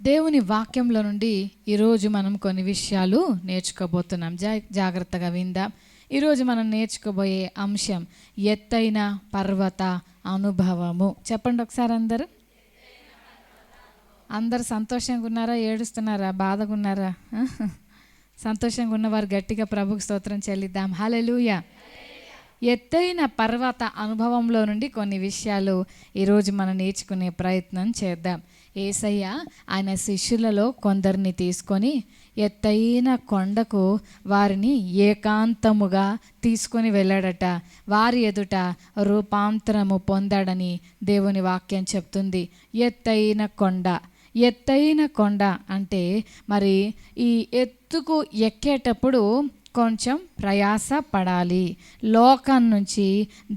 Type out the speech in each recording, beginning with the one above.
దేవుని వాక్యంలో నుండి ఈరోజు మనం కొన్ని విషయాలు నేర్చుకోబోతున్నాం. జాగ్రత్తగా విందాం. ఈరోజు మనం నేర్చుకోబోయే అంశం ఎత్తైన పర్వత అనుభవము. చెప్పండి ఒకసారి అందరూ. అందరు సంతోషంగా ఉన్నారా, ఏడుస్తున్నారా, బాధగా ఉన్నారా? సంతోషంగా ఉన్నవారు గట్టిగా ప్రభుకు స్తోత్రం చెల్లిద్దాం. హల్లెలూయా. ఎత్తైన పర్వత అనుభవంలో నుండి కొన్ని విషయాలు ఈరోజు మనం నేర్చుకునే ప్రయత్నం చేద్దాం. యేసయ్య ఆయన శిష్యులలో కొందరిని తీసుకొని ఎత్తైన కొండకు వారిని ఏకాంతముగా తీసుకొని వెళ్ళాడట. వారి ఎదుట రూపాంతరము పొందాడని దేవుని వాక్యం చెప్తుంది. ఎత్తైన కొండ అంటే మరి ఈ ఎత్తుకు ఎక్కేటప్పుడు కొంచెం ప్రయాస పడాలి. లోకం నుంచి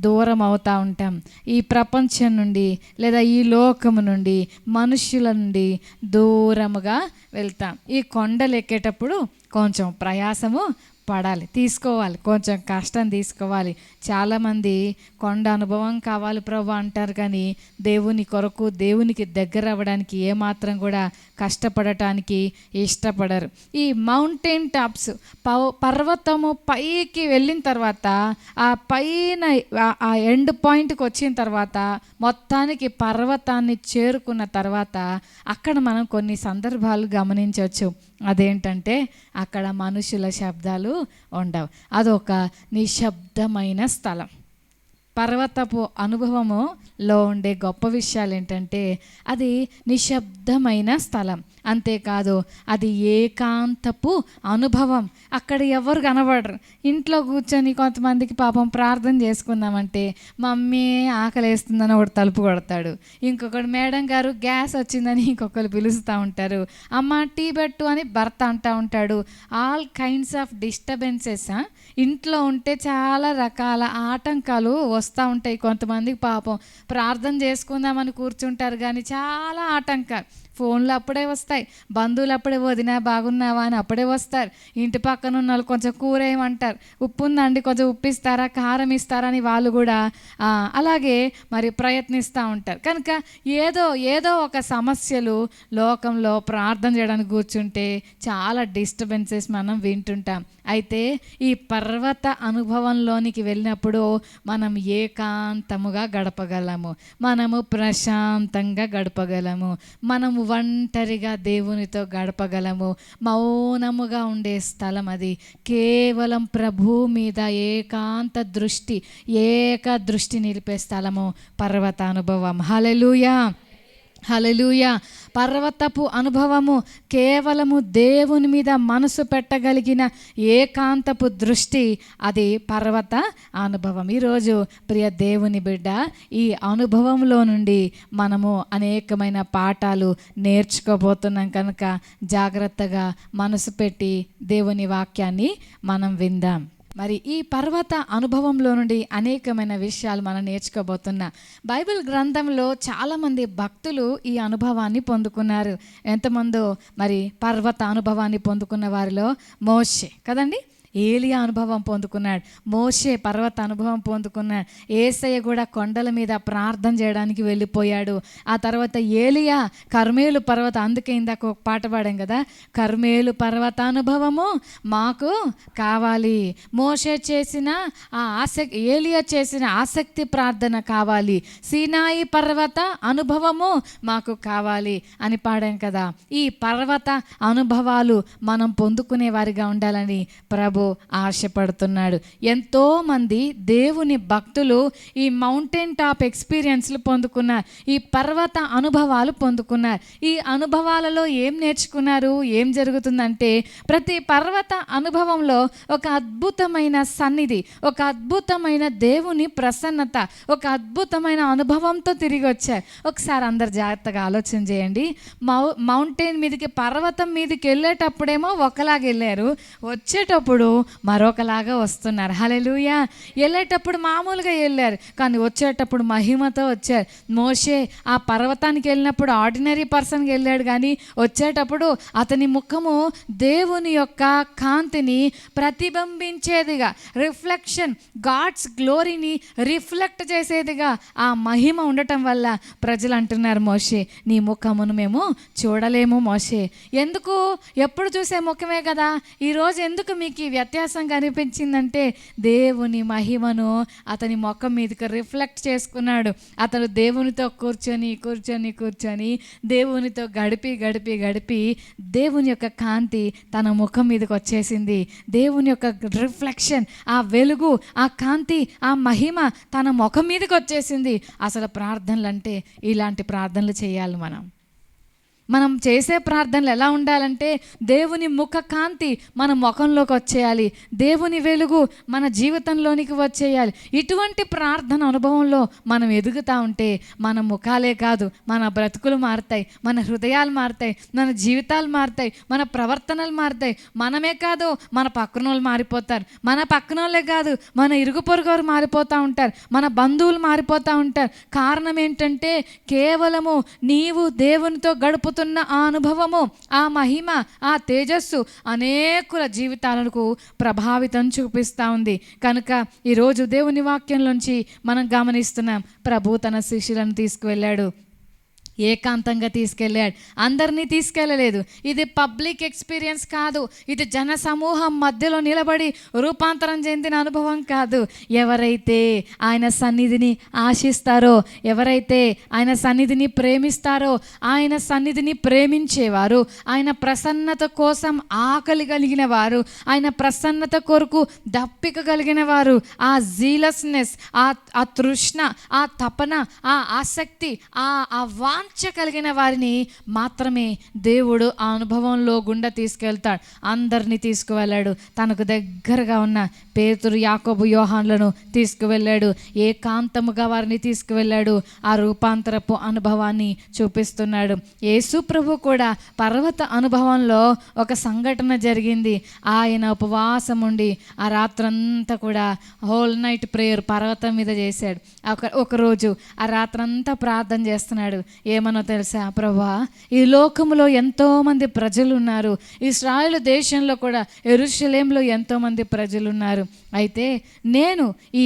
దూరం అవుతూ ఉంటాం. ఈ ప్రపంచం నుండి లేదా ఈ లోకము నుండి మనుషుల నుండి దూరముగా వెళ్తాం. ఈ కొండలు ఎక్కేటప్పుడు కొంచెం ప్రయాసము తీసుకోవాలి, కొంచెం కష్టం తీసుకోవాలి. చాలామంది కొండ అనుభవం కావాలి ప్రభు అంటారు, కానీ దేవుని కొరకు దేవునికి దగ్గర అవ్వడానికి ఏమాత్రం కూడా కష్టపడటానికి ఇష్టపడరు. ఈ మౌంటైన్ టాప్స్ పర్వతము పైకి వెళ్ళిన తర్వాత ఆ పైన ఆ ఎండ్ పాయింట్కి వచ్చిన తర్వాత మొత్తానికి పర్వతాన్ని చేరుకున్న తర్వాత అక్కడ మనం కొన్ని సందర్భాలు గమనించవచ్చు. అదేంటంటే అక్కడ మనుషుల శబ్దాలు ఉండవు. అదొక నిశ్శబ్దమైన స్థలం. పర్వతపు అనుభవములో ఉండే గొప్ప విషయాలు ఏంటంటే అది నిశ్శబ్దమైన స్థలం. అంతేకాదు అది ఏకాంతపు అనుభవం. అక్కడ ఎవరు కనబడరు. ఇంట్లో కూర్చొని కొంతమందికి పాపం ప్రార్థన చేసుకుందామంటే మమ్మీ ఆకలేస్తుందని ఒకటి తలుపు కొడతాడు, ఇంకొకడు మేడం గారు గ్యాస్ వచ్చిందని ఇంకొకరు పిలుస్తూ ఉంటారు, అమ్మ టీ పెట్టు అని భర్త అంటూ ఉంటాడు. ఆల్ కైండ్స్ ఆఫ్ డిస్టర్బెన్సెస్ ఇంట్లో ఉంటే చాలా రకాల ఆటంకాలు వస్తూ ఉంటాయి. కొంతమందికి పాపం ప్రార్థన చేసుకుందామని కూర్చుంటారు, కానీ చాలా ఆటంకాలు. ఫోన్లు అప్పుడే వస్తాయి, బంధువులు అప్పుడే వదినా బాగున్నావా అని అప్పుడే వస్తారు. ఇంటి పక్కన ఉన్న వాళ్ళు కొంచెం కూర ఏమంటారు, ఉప్పు ఉందండి కొంచెం ఉప్పు ఇస్తారా, కారం ఇస్తారా అని వాళ్ళు కూడా అలాగే మరి ప్రయత్నిస్తూ ఉంటారు. కనుక ఏదో ఒక సమస్యలు లోకంలో ప్రార్థన చేయడానికి కూర్చుంటే చాలా డిస్టర్బెన్సెస్ మనం వింటుంటాం. అయితే ఈ పర్వత అనుభవంలోనికి వెళ్ళినప్పుడు మనం ఏకాంతముగా గడపగలము, మనము ప్రశాంతంగా గడపగలము, మనము ఒంటరిగా దేవునితో గడపగలము. మౌనముగా ఉండే స్థలం అది. కేవలం ప్రభు మీద ఏక దృష్టి నిలిపే స్థలము పర్వత అనుభవం. హల్లెలూయా, హల్లెలూయా. పర్వతపు అనుభవము కేవలము దేవుని మీద మనసు పెట్టగలిగిన ఏకాంతపు దృష్టి, అది పర్వత అనుభవం. ఈరోజు ప్రియ దేవుని బిడ్డ, ఈ అనుభవంలో నుండి మనము అనేకమైన పాఠాలు నేర్చుకోబోతున్నాం. కనుక జాగ్రత్తగా మనసు పెట్టి దేవుని వాక్యాన్ని మనం విందాం. మరి ఈ పర్వత అనుభవంలో నుండి అనేకమైన విషయాలు మనం నేర్చుకోబోతున్నా. బైబిల్ గ్రంథంలో చాలామంది భక్తులు ఈ అనుభవాన్ని పొందుకున్నారు. ఎంతమందో మరి పర్వత అనుభవాన్ని పొందుకున్న వారిలో మోషే కదండి, ఏలియా అనుభవం పొందుకున్నాడు, మోషే పర్వత అనుభవం పొందుకున్నాడు, యేసయ్య కూడా కొండల మీద ప్రార్థన చేయడానికి వెళ్ళిపోయాడు. ఆ తర్వాత ఏలియా కర్మేలు పర్వత, అందుకే ఇందాక ఒక పాట పాడాం కదా, కర్మేలు పర్వత అనుభవము మాకు కావాలి, మోషే చేసిన ఏలియా చేసిన ఆసక్తి ప్రార్థన కావాలి, సీనాయి పర్వత అనుభవము మాకు కావాలి అని పాడాం కదా. ఈ పర్వత అనుభవాలు మనం పొందుకునే వారిగా ఉండాలని ప్రభు ఆశపడుతున్నాడు. ఎంతోమంది దేవుని భక్తులు ఈ మౌంటైన్ టాప్ ఎక్స్పీరియన్స్లు పొందుకున్నారు, ఈ పర్వత అనుభవాలు పొందుకున్నారు. ఈ అనుభవాలలో ఏం నేర్చుకున్నారు, ఏం జరుగుతుందంటే ప్రతి పర్వత అనుభవంలో ఒక అద్భుతమైన సన్నిధి, ఒక అద్భుతమైన దేవుని ప్రసన్నత, ఒక అద్భుతమైన అనుభవంతో తిరిగి వచ్చారు. ఒకసారి అందరు జాగ్రత్తగా ఆలోచన చేయండి. మౌంటైన్ మీదకి, పర్వతం మీదకి వెళ్ళేటప్పుడేమో ఒకలాగా వెళ్ళారు, వచ్చేటప్పుడు మరొకలాగా వస్తున్నారు. హల్లెలూయా. వెళ్ళేటప్పుడు మామూలుగా వెళ్ళారు, కానీ వచ్చేటప్పుడు మహిమతో వచ్చారు. మోషే ఆ పర్వతానికి వెళ్ళినప్పుడు ఆర్డినరీ పర్సన్గా వెళ్ళాడు, కానీ వచ్చేటప్పుడు అతని ముఖము దేవుని యొక్క కాంతిని ప్రతిబింబించేదిగా, రిఫ్లెక్షన్, గాడ్స్ గ్లోరీని రిఫ్లెక్ట్ చేసేదిగా ఆ మహిమ ఉండటం వల్ల ప్రజలు అంటున్నారు, మోషే నీ ముఖమును మేము చూడలేము మోషే. ఎందుకు? ఎప్పుడు చూసే ముఖమే కదా. ఈరోజు ఎందుకు మీకు ఈ వ్యత్యాసం కనిపించిందంటే దేవుని మహిమను అతని ముఖం మీదకి రిఫ్లెక్ట్ చేసుకున్నాడు. అతను దేవునితో కూర్చొని కూర్చొని కూర్చొని దేవునితో గడిపి దేవుని యొక్క కాంతి తన ముఖం మీదకి వచ్చేసింది. దేవుని యొక్క రిఫ్లెక్షన్, ఆ వెలుగు, ఆ కాంతి, ఆ మహిమ తన ముఖం మీదకి వచ్చేసింది. అసలు ప్రార్థనలు అంటే ఇలాంటి ప్రార్థనలు చేయాలి. మనం చేసే ప్రార్థనలు ఎలా ఉండాలంటే దేవుని ముఖ కాంతి మన ముఖంలోకి వచ్చేయాలి, దేవుని వెలుగు మన జీవితంలోనికి వచ్చేయాలి. ఇటువంటి ప్రార్థన అనుభవంలో మనం ఎదుగుతూ ఉంటే మన ముఖాలే కాదు, మన బ్రతుకులు మారుతాయి, మన హృదయాలు మారుతాయి, మన జీవితాలు మారుతాయి, మన ప్రవర్తనలు మారుతాయి. మనమే కాదు, మన పక్కన వాళ్ళు మారిపోతారు. మన పక్కన వాళ్ళే కాదు, మన ఇరుగు పొరుగు వారు మారిపోతూ ఉంటారు, మన బంధువులు మారిపోతూ ఉంటారు. కారణం ఏంటంటే కేవలము నీవు దేవునితో గడుపుతున్న ఆ అనుభవము, ఆ మహిమ, ఆ తేజస్సు అనేకుల జీవితాలకు ప్రభావితం చూపిస్తూ ఉంది. కనుక ఈరోజు దేవుని వాక్యంలోంచి మనం గమనిస్తున్నాం, ప్రభు తన శిష్యులను తీసుకువెళ్ళాడు, ఏకాంతంగా తీసుకెళ్ళాడు. అందరినీ తీసుకెళ్ళలేదు. ఇది పబ్లిక్ ఎక్స్పీరియన్స్ కాదు, ఇది జన సమూహం మధ్యలో నిలబడి రూపాంతరం చెందిన అనుభవం కాదు. ఎవరైతే ఆయన సన్నిధిని ఆశిస్తారో, ఎవరైతే ఆయన సన్నిధిని ప్రేమిస్తారో, ఆయన సన్నిధిని ప్రేమించేవారు, ఆయన ప్రసన్నత కోసం ఆకలి కలిగిన వారు, ఆయన ప్రసన్నత కొరకు దప్పిక కలిగిన వారు, ఆ జీలస్నెస్, ఆ తృష్ణ, ఆ తపన, ఆ ఆసక్తి, ఆ వాంఛ కలిగిన వారిని మాత్రమే దేవుడు ఆ అనుభవంలో గుండా తీసుకెళ్తాడు. అందరినీ తీసుకువెళ్ళాడు. తనకు దగ్గరగా ఉన్న పేతురు, యాకోబు, యోహాన్లను తీసుకువెళ్ళాడు. ఏకాంతముగా వారిని తీసుకువెళ్ళాడు. ఆ రూపాంతరపు అనుభవాన్ని చూపిస్తున్నాడు. యేసు ప్రభు కూడా పర్వత అనుభవంలో ఒక సంఘటన జరిగింది. ఆయన ఉపవాసం ఉండి ఆ రాత్రంతా కూడా హోల్ నైట్ ప్రేయర్ పర్వతం మీద చేశాడు. ఒకరోజు ఆ రాత్రంతా ప్రార్థన చేస్తున్నాడు. ఏమనో తెలుసా? ప్రభువా, ఈ లోకములో ఎంతోమంది ప్రజలు ఉన్నారు, ఇశ్రాయేలు దేశంలో కూడా యెరూషలేములో ఎంతోమంది ప్రజలు ఉన్నారు. అయితే నేను ఈ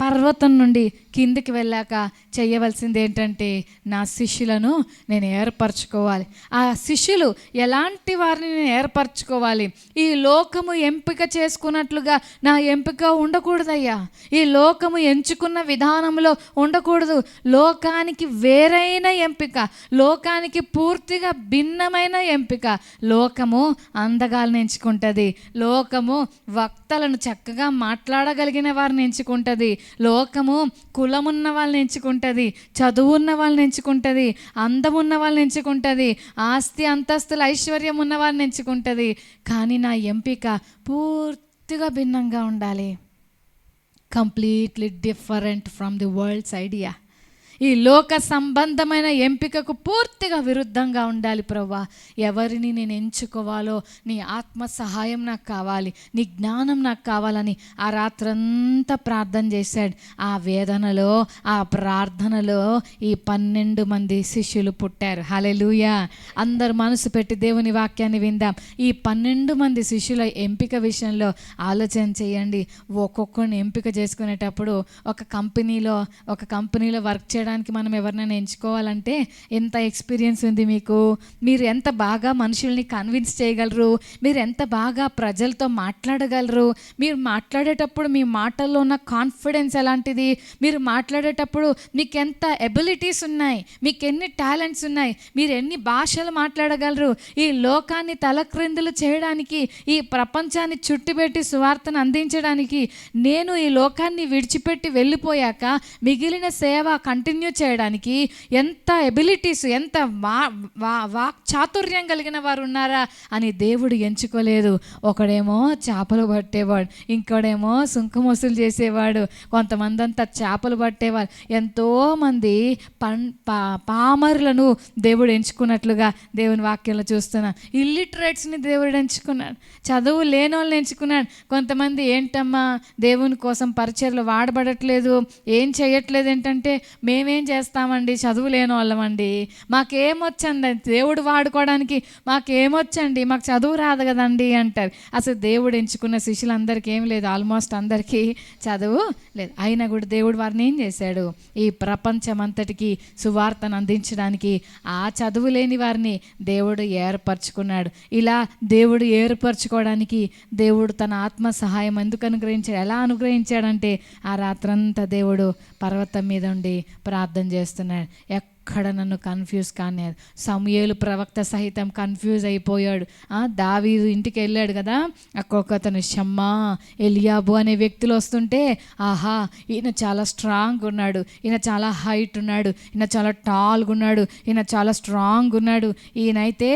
పర్వతం నుండి కిందికి వెళ్ళాక చేయవలసింది ఏంటంటే నా శిష్యులను నేను ఏర్పరచుకోవాలి. ఆ శిష్యులు ఎలాంటి వారిని నేను ఏర్పరచుకోవాలి? ఈ లోకము ఎంపిక చేసుకున్నట్లుగా నా ఎంపిక ఉండకూడదయ్యా. ఈ లోకము ఎంచుకున్న విధానంలో ఉండకూడదు. లోకానికి వేరైన ఎంపిక, లోకానికి పూర్తిగా భిన్నమైన ఎంపిక. లోకము అందగాలను ఎంచుకుంటుంది, లోకము వక్తలను చక్కగా మాట్లాడగలిగిన వారిని ఎంచుకుంటుంది, లోకము కులమున్న వాళ్ళని ఎంచుకుంటుంది, చదువున్న వాళ్ళని ఎంచుకుంటుంది, అందమున్న వాళ్ళని ఎంచుకుంటుంది, ఆస్తి అంతస్తుల ఐశ్వర్యం ఉన్న వాళ్ళని ఎంచుకుంటుంది. కానీ నా ఎంపిక పూర్తిగా భిన్నంగా ఉండాలి. Completely different from the world's idea. ఈ లోక సంబంధమైన ఎంపికకు పూర్తిగా విరుద్ధంగా ఉండాలి. ప్రభువా, ఎవరిని నేను ఎంచుకోవాలో నీ ఆత్మ సహాయం నాకు కావాలి, నీ జ్ఞానం నాకు కావాలని ఆ రాత్రంతా ప్రార్థన చేశాడు. ఆ వేదనలో, ఆ ప్రార్థనలో ఈ 12 మంది శిష్యులు పుట్టారు. హల్లెలూయా. అందరు మనసు పెట్టి దేవుని వాక్యాన్ని విందాం. ఈ 12 మంది శిష్యుల ఎంపిక విషయంలో ఆలోచన చేయండి. ఒక్కొక్కరిని ఎంపిక చేసుకునేటప్పుడు ఒక కంపెనీలో వర్క్ చేయడానికి మనం ఎవరినైనా ఎంచుకోవాలంటే ఎంత ఎక్స్పీరియన్స్ ఉంది మీకు? మీరు ఎంత బాగా మనుషుల్ని కన్విన్స్ చేయగలరు? మీరు ఎంత బాగా ప్రజలతో మాట్లాడగలరు? మీరు మాట్లాడేటప్పుడు మీ మాటల్లో ఉన్న కాన్ఫిడెన్స్ ఎలాంటిది? మీరు మాట్లాడేటప్పుడు మీకు ఎంత ఎబిలిటీస్ ఉన్నాయి? మీకు ఎన్ని టాలెంట్స్ ఉన్నాయి? మీరు ఎన్ని భాషలు మాట్లాడగలరు? ఈ లోకాన్ని తలక్రిందులు చేయడానికి, ఈ ప్రపంచాన్ని చుట్టుపెట్టి సువార్తను అందించడానికి నేను ఈ లోకాన్ని విడిచిపెట్టి వెళ్ళిపోయాక మిగిలిన సేవ కంటిన్యూ కంటిన్యూ చేయడానికి ఎంత ఎబిలిటీస్, ఎంత వాక్ చాతుర్యం కలిగిన వారు ఉన్నారా అని దేవుడు ఎంచుకోలేదు. ఒకడేమో చేపలు పట్టేవాడు, ఇంకోడేమో సుంకం వసూలు చేసేవాడు, కొంతమంది అంతా చేపలు పట్టేవారు. ఎంతోమంది పామరులను దేవుడు ఎంచుకున్నట్లుగా దేవుని వాక్యంలో చూస్తున్నాను. ఇల్లిటరేట్స్ని దేవుడు ఎంచుకున్నాడు, చదువు లేని వాళ్ళని ఎంచుకున్నాడు. కొంతమంది ఏంటమ్మా దేవుని కోసం పరిచర్లు వాడబడట్లేదు, ఏం చేయట్లేదు ఏంటంటే మేమేం చేస్తామండి, చదువు లేని వాళ్ళమండి, మాకేమొచ్చండి దేవుడు వాడుకోవడానికి, మాకేమొచ్చండి, మాకు చదువు రాదు కదండి అంటారు. అసలు దేవుడు ఎంచుకున్న శిష్యులందరికీ ఏం లేదు, ఆల్మోస్ట్ అందరికీ చదువు లేదు. అయినా కూడా దేవుడు వారిని ఏం చేశాడు, ఈ ప్రపంచం అంతటికి సువార్తను అందించడానికి ఆ చదువు లేని వారిని దేవుడు ఏర్పరచుకున్నాడు. ఇలా దేవుడు ఏర్పరచుకోవడానికి దేవుడు తన ఆత్మ సహాయం ఎందుకు అనుగ్రహించాడు, ఎలా అనుగ్రహించాడంటే ఆ రాత్రంతా దేవుడు పర్వతం మీద ఉండి ప్రార్థన చేస్తున్నాడు. ఎక్కడ నన్ను కన్ఫ్యూజ్ కాలేదు. సమూయేలు ప్రవక్త సహితం కన్ఫ్యూజ్ అయిపోయాడు. దావీదు ఇంటికి వెళ్ళాడు కదా, అతను షమ్మా, ఎలియాబు అనే వ్యక్తులు వస్తుంటే ఆహా ఈయన చాలా స్ట్రాంగ్ ఉన్నాడు, ఈయన చాలా హైట్ ఉన్నాడు, ఈయన చాలా టాల్గా ఉన్నాడు, ఈయన చాలా స్ట్రాంగ్ ఉన్నాడు, ఈయనైతే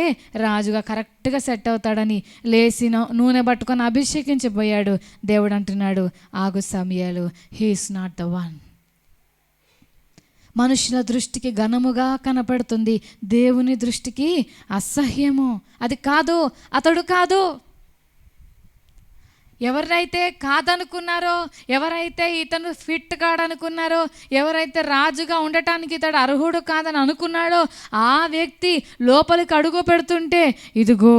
రాజుగా కరెక్ట్గా సెట్ అవుతాడని లేచి నూనె పట్టుకొని అభిషేకించబోయాడు. దేవుడు అంటున్నాడు, ఆగు సమూయేలు, he is not the one. మనుషుల దృష్టికి ఘనముగా కనపడుతుంది, దేవుని దృష్టికి అసహ్యము. అది కాదు, అతడు కాదు. ఎవరైతే కాదనుకున్నారో, ఎవరైతే ఇతను ఫిట్ కాడనుకున్నారో, ఎవరైతే రాజుగా ఉండటానికి ఇతడు అర్హుడు కాదని అనుకున్నాడో ఆ వ్యక్తి లోపలికి అడుగు పెడుతుంటే ఇదిగో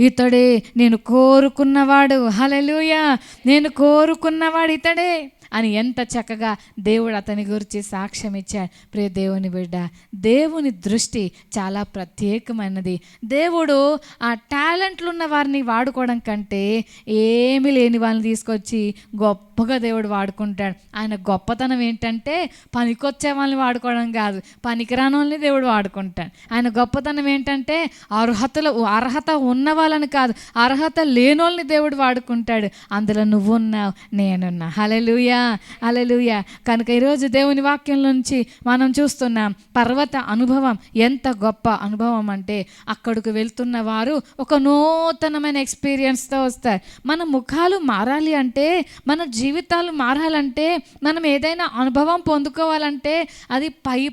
ఇతడే నేను కోరుకున్నవాడు, హల్లెలూయా, నేను కోరుకున్నవాడు ఇతడే అని ఎంత చక్కగా దేవుడు అతని గురించి సాక్ష్యం ఇచ్చాడు. ప్రియ దేవుని బిడ్డ, దేవుని దృష్టి చాలా ప్రత్యేకమైనది. దేవుడు ఆ టాలెంట్లు ఉన్న వారిని వాడుకోవడం కంటే ఏమీ లేని వాళ్ళని తీసుకొచ్చి గొప్పగా దేవుడు వాడుకుంటాడు. ఆయన గొప్పతనం ఏంటంటే పనికొచ్చే వాళ్ళని వాడుకోవడం కాదు, పనికిరాని వాళ్ళని దేవుడు వాడుకుంటాడు. ఆయన గొప్పతనం ఏంటంటే అర్హత ఉన్న వాళ్ళని కాదు, అర్హత లేనోళ్ళని దేవుడు వాడుకుంటాడు. అందులో నువ్వున్నావు, నేనున్నా. హల్లెలూయా, హల్లెలూయా. కనుక ఈరోజు దేవుని వాక్యం నుంచి మనం చూస్తున్నాం పర్వత అనుభవం. ఎంత గొప్ప అనుభవం అంటే అక్కడికి వెళ్తున్న వారు ఒక నూతనమైన ఎక్స్పీరియన్స్తో వస్తారు. మన ముఖాలు మారాలి అంటే, మన జీవితాలు మారాలంటే, మనం ఏదైనా అనుభవం పొందుకోవాలంటే అది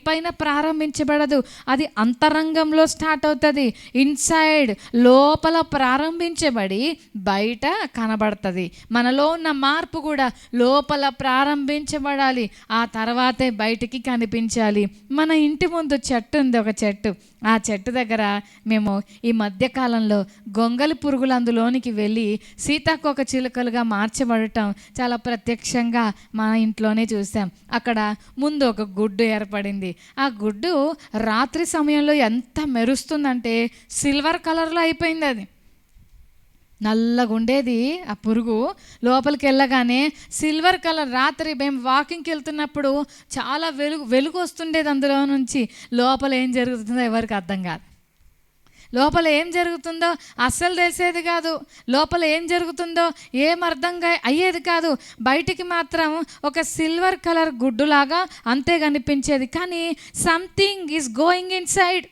పైన ప్రారంభించబడదు, అది అంతరంగంలో స్టార్ట్ అవుతుంది. ఇన్సైడ్, లోపల ప్రారంభించబడి బయట కనబడుతుంది. మనలో ఉన్న మార్పు కూడా లోపల ప్రారంభించబడాలి, ఆ తర్వాతే బయటికి కనిపించాలి. మన ఇంటి ముందు చెట్టు ఉంది, ఒక చెట్టు. ఆ చెట్టు దగ్గర మేము ఈ మధ్యకాలంలో గొంగలి పురుగులు అందులోనికి వెళ్ళి సీతాకోక చిలుకలుగా మార్చబడటం చాలా ప్రత్యక్షంగా మా ఇంట్లోనే చూసాం. అక్కడ ముందు ఒక గుడ్డు ఏర్పడింది. ఆ గుడ్డు రాత్రి సమయంలో ఎంత మెరుస్తుందంటే సిల్వర్ కలర్లో అయిపోయింది. అది నల్లగా ఉండేది ఆ పురుగు, లోపలికి వెళ్ళగానే సిల్వర్ కలర్. రాత్రి మేము వాకింగ్కి వెళ్తున్నప్పుడు చాలా వెలుగు వస్తుండేది అందులో నుంచి. లోపల ఏం జరుగుతుందో ఎవరికి అర్థం కాదు, లోపల ఏం జరుగుతుందో అస్సలు తెలిసేది కాదు, లోపల ఏం జరుగుతుందో ఏం అర్థంగా అయ్యేది కాదు. బయటికి మాత్రం ఒక సిల్వర్ కలర్ గుడ్డులాగా అంతే కనిపించేది. కానీ something is going in side,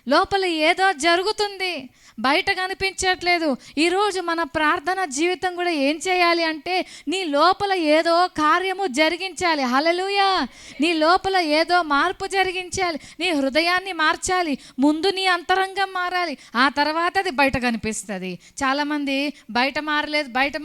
లోపల ఏదో జరుగుతుంది, బయట కనిపించట్లేదు. ఈరోజు మన ప్రార్థన జీవితం కూడా ఏం చేయాలి అంటే నీ లోపల ఏదో కార్యము జరిగించాలి. హల్లెలూయా. నీ లోపల ఏదో మార్పు జరిగించాలి, నీ హృదయాన్ని మార్చాలి. ముందు నీ అంతరంగం మారాలి, ఆ తర్వాత అది బయట కనిపిస్తుంది. చాలామంది బయట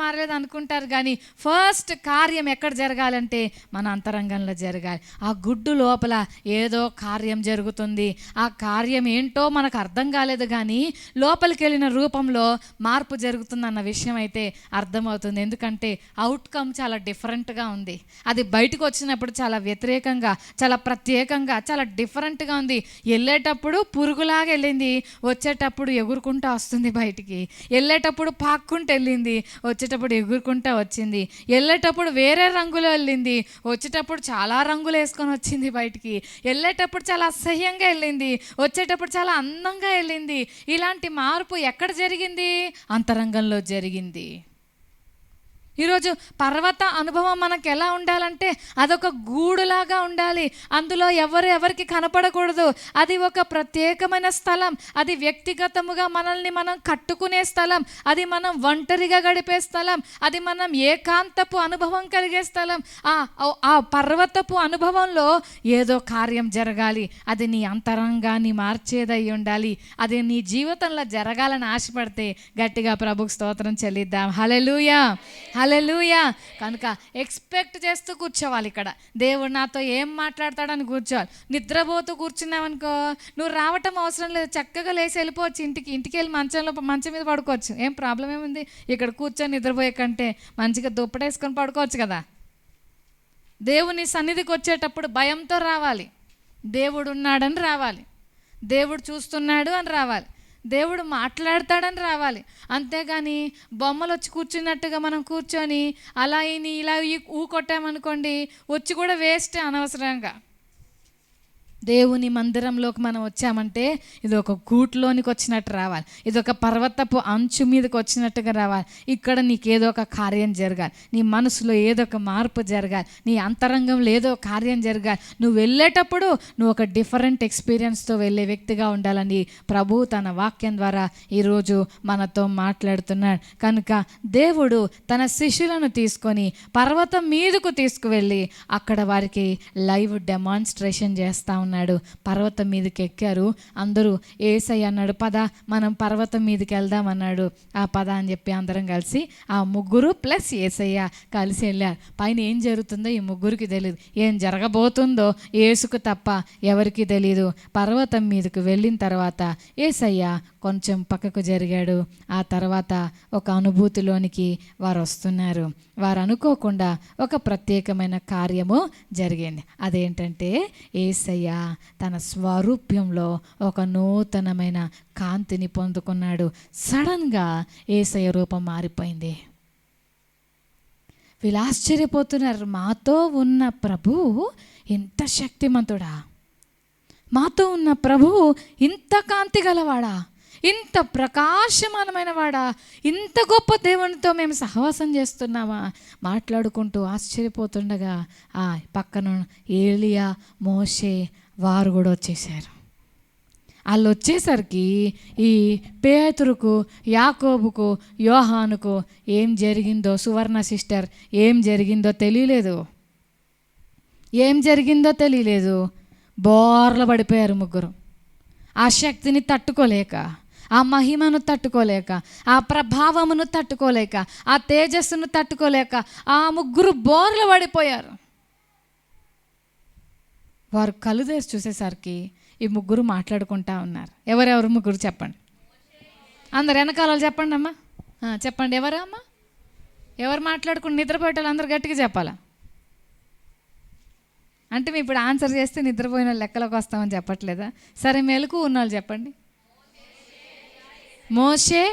మారలేదు అనుకుంటారు, కానీ ఫస్ట్ కార్యం ఎక్కడ జరగాలంటే మన అంతరంగంలో జరగాలి. ఆ గుడ్డు లోపల ఏదో కార్యం జరుగుతుంది. ఆ కార్యం ఏంటో మనకు అర్థం కాలేదు, కానీ లోపలికి వెళ్ళిన రూపంలో మార్పు జరుగుతుందన్న విషయం అయితే అర్థమవుతుంది. ఎందుకంటే అవుట్కమ్ చాలా డిఫరెంట్గా ఉంది. అది బయటకు వచ్చినప్పుడు చాలా వ్యతిరేకంగా, చాలా ప్రత్యేకంగా, చాలా డిఫరెంట్గా ఉంది. వెళ్ళేటప్పుడు పురుగులాగా వెళ్ళింది, వచ్చేటప్పుడు ఎగురుకుంటూ వస్తుంది బయటికి. వెళ్ళేటప్పుడు పాక్కుంటూ వెళ్ళింది, వచ్చేటప్పుడు ఎగురుకుంటూ వచ్చింది. వెళ్ళేటప్పుడు వేరే రంగులో వెళ్ళింది, వచ్చేటప్పుడు చాలా రంగులు వేసుకొని వచ్చింది బయటికి. వెళ్ళేటప్పుడు చాలా అసహ్యంగా వెళ్ళింది, వచ్చేటప్పుడు చాలా అందంగా వెళ్ళింది. ఇలాంటి మార్పు ఎక్కడ జరిగింది? అంతరంగంలో జరిగింది. ఈరోజు పర్వత అనుభవం మనకు ఎలా ఉండాలంటే అదొక గూడులాగా ఉండాలి. అందులో ఎవరికి కనపడకూడదు. అది ఒక ప్రత్యేకమైన స్థలం. అది వ్యక్తిగతముగా మనల్ని మనం కట్టుకునే స్థలం. అది మనం ఒంటరిగా గడిపే స్థలం. అది మనం ఏకాంతపు అనుభవం కలిగే స్థలం. ఆ పర్వతపు అనుభవంలో ఏదో కార్యం జరగాలి. అది నీ అంతరంగాన్ని మార్చేదై ఉండాలి. అది నీ జీవితంలో జరగాలని ఆశపడితే గట్టిగా ప్రభుకు స్తోత్రం చెల్లిద్దాం. హల్లెలూయా, హల్లెలూయా. కనుక ఎక్స్పెక్ట్ చేస్తూ కూర్చోవాలి. ఇక్కడ దేవుడు నాతో ఏం మాట్లాడతాడని కూర్చోవాలి. నిద్రపోతూ కూర్చున్నావనుకో, నువ్వు రావటం అవసరం లేదు. చక్కగా లేచి వెళ్ళిపోవచ్చు ఇంటికి వెళ్ళి మంచం మీద పడుకోవచ్చు. ఏం ప్రాబ్లం ఏముంది? ఇక్కడ కూర్చొని నిద్రపోయే కంటే మంచిగా దుప్పటేసుకొని పడుకోవచ్చు కదా. దేవుని సన్నిధికి వచ్చేటప్పుడు భయంతో రావాలి. దేవుడు ఉన్నాడని రావాలి. దేవుడు చూస్తున్నాడు అని రావాలి. దేవుడు మాట్లాడతాడని రావాలి. అంతేగాని బొమ్మలు వచ్చి కూర్చున్నట్టుగా మనం కూర్చొని అలా ఇలా ఊ కొట్టామనుకోండి, వచ్చి కూడా వేస్టే అనవసరంగా. దేవుని మందిరంలోకి మనం వచ్చామంటే ఇది ఒక గూట్లోనికి వచ్చినట్టు రావాలి. ఇది ఒక పర్వతపు అంచు మీదకి వచ్చినట్టుగా రావాలి. ఇక్కడ నీకు ఏదో ఒక కార్యం జరగాలి. నీ మనసులో ఏదో ఒక మార్పు జరగాలి. నీ అంతరంగంలో ఏదో కార్యం జరగాలి. నువ్వు వెళ్ళేటప్పుడు నువ్వు ఒక డిఫరెంట్ ఎక్స్పీరియన్స్తో వెళ్ళే వ్యక్తిగా ఉండాలని ప్రభు తన వాక్యం ద్వారా ఈరోజు మనతో మాట్లాడుతున్నాడు. కనుక దేవుడు తన శిష్యులను తీసుకొని పర్వతం మీదకు తీసుకువెళ్ళి అక్కడ వారికి లైవ్ డెమాన్స్ట్రేషన్ చేస్తూ ఉన్నాడు. పర్వతం మీదకి ఎక్కారు. అందరూ యేసయ్య అన్నాడు, పద మనం పర్వతం మీదకి వెళ్దాం అన్నాడు. ఆ పద అని చెప్పి అందరం కలిసి ఆ ముగ్గురు ప్లస్ యేసయ్య కలిసి వెళ్ళారు. పైన ఏం జరుగుతుందో ఈ ముగ్గురికి తెలియదు. ఏం జరగబోతుందో యేసుకు తప్ప ఎవరికి తెలియదు. పర్వతం మీదకు వెళ్ళిన తర్వాత యేసయ్య కొంచెం పక్కకు జరిగాడు. ఆ తర్వాత ఒక అనుభూతిలోనికి వారు వస్తున్నారు. వారు అనుకోకుండా ఒక ప్రత్యేకమైన కార్యము జరిగింది. అదేంటంటే యేసయ్య తన స్వరూప్యంలో ఒక నూతనమైన కాంతిని పొందుకున్నాడు. సడన్గా యేసయ్య రూపం మారిపోయింది. వీళ్ళు ఆశ్చర్యపోతున్నారు. మాతో ఉన్న ప్రభువు ఇంత శక్తిమంతుడా, మాతో ఉన్న ప్రభువు ఇంత కాంతి గలవాడా, ఇంత ప్రకాశమానమైన వాడా, ఇంత గొప్ప దేవునితో మేము సహవాసం చేస్తున్నామా మాట్లాడుకుంటూ ఆశ్చర్యపోతుండగా ఆ పక్కన ఏలియా, మోషే వారు కూడా వచ్చేసారు. వాళ్ళు వచ్చేసరికి ఈ పేతురుకు, యాకోబుకు, యోహానుకు ఏం జరిగిందో, సువర్ణ సిస్టర్ ఏం జరిగిందో తెలియలేదు. బోర్ల పడిపోయారు ముగ్గురు. ఆ శక్తిని తట్టుకోలేక, ఆ మహిమను తట్టుకోలేక, ఆ ప్రభావమును తట్టుకోలేక, ఆ తేజస్సును తట్టుకోలేక ఆ ముగ్గురు బోర్ల పడిపోయారు. వారు కళ్ళు తెరిచి చూసేసరికి ఈ ముగ్గురు మాట్లాడుకుంటా ఉన్నారు. ఎవరెవరు ముగ్గురు చెప్పండి. అందరు వెనకాల చెప్పండి అమ్మా, చెప్పండి. ఎవరమ్మా? ఎవరు మాట్లాడుకుని నిద్రపోయేటోళ్ళు అందరు గట్టిగా చెప్పాలా? అంటే మేము ఇప్పుడు ఆన్సర్ చేస్తే నిద్రపోయిన వాళ్ళు లెక్కలోకి వస్తామని చెప్పట్లేదా? సరే, మెలకు ఉన్నవాళ్ళు చెప్పండి. మోషే,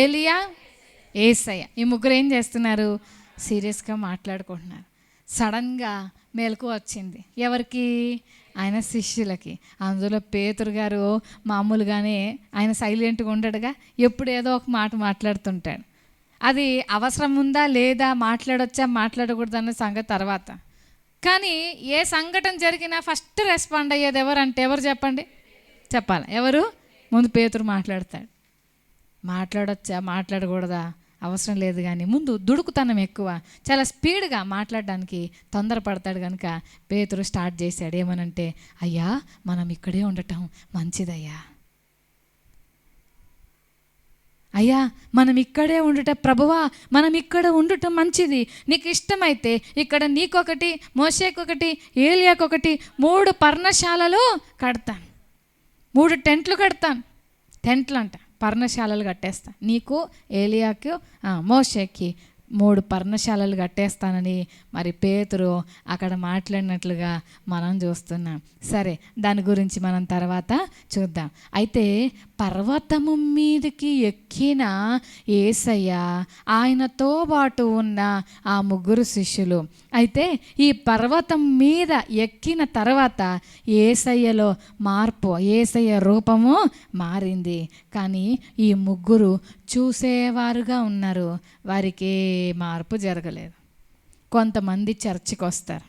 ఏలియా, యేసయ్య. ఈ ముగ్గురు ఏం చేస్తున్నారు? సీరియస్గా మాట్లాడుకుంటున్నారు. సడన్గా మెలకు వచ్చింది. ఎవరికి? ఆయన శిష్యులకి. అందులో పేతురు గారు మామూలుగానే ఆయన సైలెంట్గా ఉండడుగా, ఎప్పుడు ఏదో ఒక మాట మాట్లాడుతుంటాడు. అది అవసరం ఉందా లేదా, మాట్లాడొచ్చా మాట్లాడకూడదు అన్న సంగతి తర్వాత. కానీ ఏ సంఘటన జరిగినా ఫస్ట్ రెస్పాండ్ అయ్యేది ఎవరంటే ఎవరు చెప్పండి? చెప్పాలి. ఎవరు? ముందు పేతురు మాట్లాడతాడు. మాట్లాడొచ్చా మాట్లాడకూడదా అవసరం లేదు, కానీ ముందు దుడుకుతనం ఎక్కువ, చాలా స్పీడ్గా మాట్లాడడానికి తొందరపడతాడు. కనుక పేతురు స్టార్ట్ చేశాడు. ఏమనంటే, అయ్యా మనం ఇక్కడే ఉండటం మంచిదయ్యా, అయ్యా మనం ఇక్కడే ఉండటం, ప్రభువా మనం ఇక్కడ ఉండటం మంచిది. నీకు ఇష్టమైతే ఇక్కడ నీకొకటి, మోషేకొకటి, ఏలియాకొకటి 3 పర్ణశాలలు కడతాను, 3 టెంట్లు కడతాను. టెంట్లు అంట, పర్ణశాలలు కట్టేస్తా. నీకు, ఏలియాకు, మోషేకి 3 పర్ణశాలలు కట్టేస్తానని మరి పేతురు అక్కడ మాట్లాడినట్లుగా మనం చూస్తున్నాం. సరే, దాని గురించి మనం తర్వాత చూద్దాం. అయితే పర్వతము మీదకి ఎక్కిన యేసయ్య, ఆయనతో పాటు ఉన్న ఆ ముగ్గురు శిష్యులు. అయితే ఈ పర్వతం మీద ఎక్కిన తర్వాత యేసయ్యలో మార్పు, యేసయ్య రూపము మారింది. కానీ ఈ ముగ్గురు చూసేవారుగా ఉన్నారు, వారికి ఏ మార్పు జరగలేదు. కొంతమంది చర్చికి వస్తారు,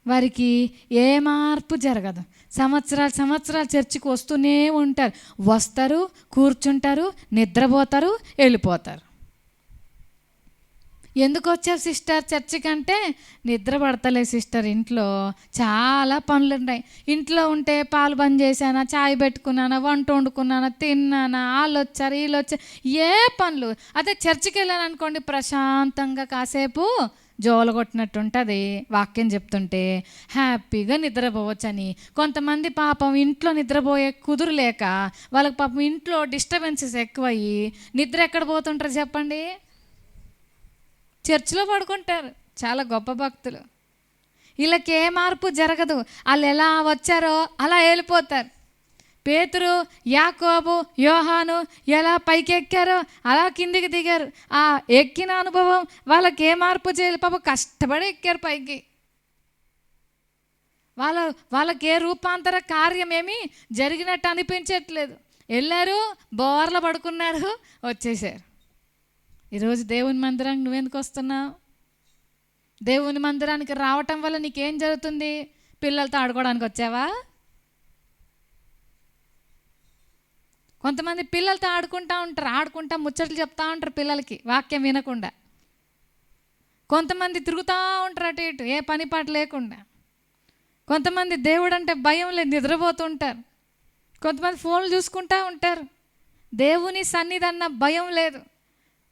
వారికి ఏ మార్పు జరగదు. సంవత్సరాలు చర్చికి వస్తూనే ఉంటారు, వస్తారు, కూర్చుంటారు, నిద్రపోతారు, వెళ్ళిపోతారు. ఎందుకు వచ్చావు సిస్టర్ చర్చికి అంటే, నిద్ర పడతలే సిస్టర్, ఇంట్లో చాలా పనులు ఉన్నాయి. ఇంట్లో ఉంటే పాలు బంద్ చేశానా, చాయ్ పెట్టుకున్నానా, వంట వండుకున్నానా, తిన్నానా, వాళ్ళు వచ్చారు వీళ్ళు వచ్చారు, ఏ పనులు. అదే చర్చికి వెళ్ళాను అనుకోండి, ప్రశాంతంగా కాసేపు జోల కొట్టినట్టు ఉంటుంది, వాక్యం చెప్తుంటే హ్యాపీగా నిద్రపోవచ్చని. కొంతమంది పాపం ఇంట్లో నిద్రపోయే కుదురులేక వాళ్ళకి పాపం ఇంట్లో డిస్టర్బెన్సెస్ ఎక్కువయ్యి నిద్ర ఎక్కడ పోతుంటారు చెప్పండి, చర్చిలో పడుకుంటారు. చాలా గొప్ప భక్తులు, వీళ్ళకి ఏ మార్పు జరగదు. వాళ్ళు ఎలా వచ్చారో అలా వెళ్ళిపోతారు. పేతురు, యాకోబు, యోహాను ఎలా పైకి ఎక్కారో అలా కిందికి దిగారు. ఆ ఎక్కిన అనుభవం వాళ్ళకి ఏ మార్పు చేయలేదు. పాపం కష్టపడి ఎక్కారు పైకి. వాళ్ళకి ఏ రూపాంతర కార్యం ఏమీ జరిగినట్టు అనిపించట్లేదు. వెళ్ళారు, బోర్ల పడుకున్నారు, వచ్చేసారు. ఈరోజు దేవుని మందిరానికి నువ్వెందుకు వస్తున్నావు? దేవుని మందిరానికి రావటం వల్ల నీకేం జరుగుతుంది? పిల్లలతో ఆడుకోవడానికి వచ్చావా? కొంతమంది పిల్లలతో ఆడుకుంటా ముచ్చట్లు చెప్తా ఉంటారు పిల్లలకి, వాక్యం వినకుండా. కొంతమంది తిరుగుతూ ఉంటారు అటు ఇటు, ఏ పని పాట లేకుండా. కొంతమంది దేవుడు అంటే భయం లేదు, నిద్రపోతుంటారు. కొంతమంది ఫోన్లు చూసుకుంటూ ఉంటారు. దేవుని సన్నిధి అన్న భయం లేదు,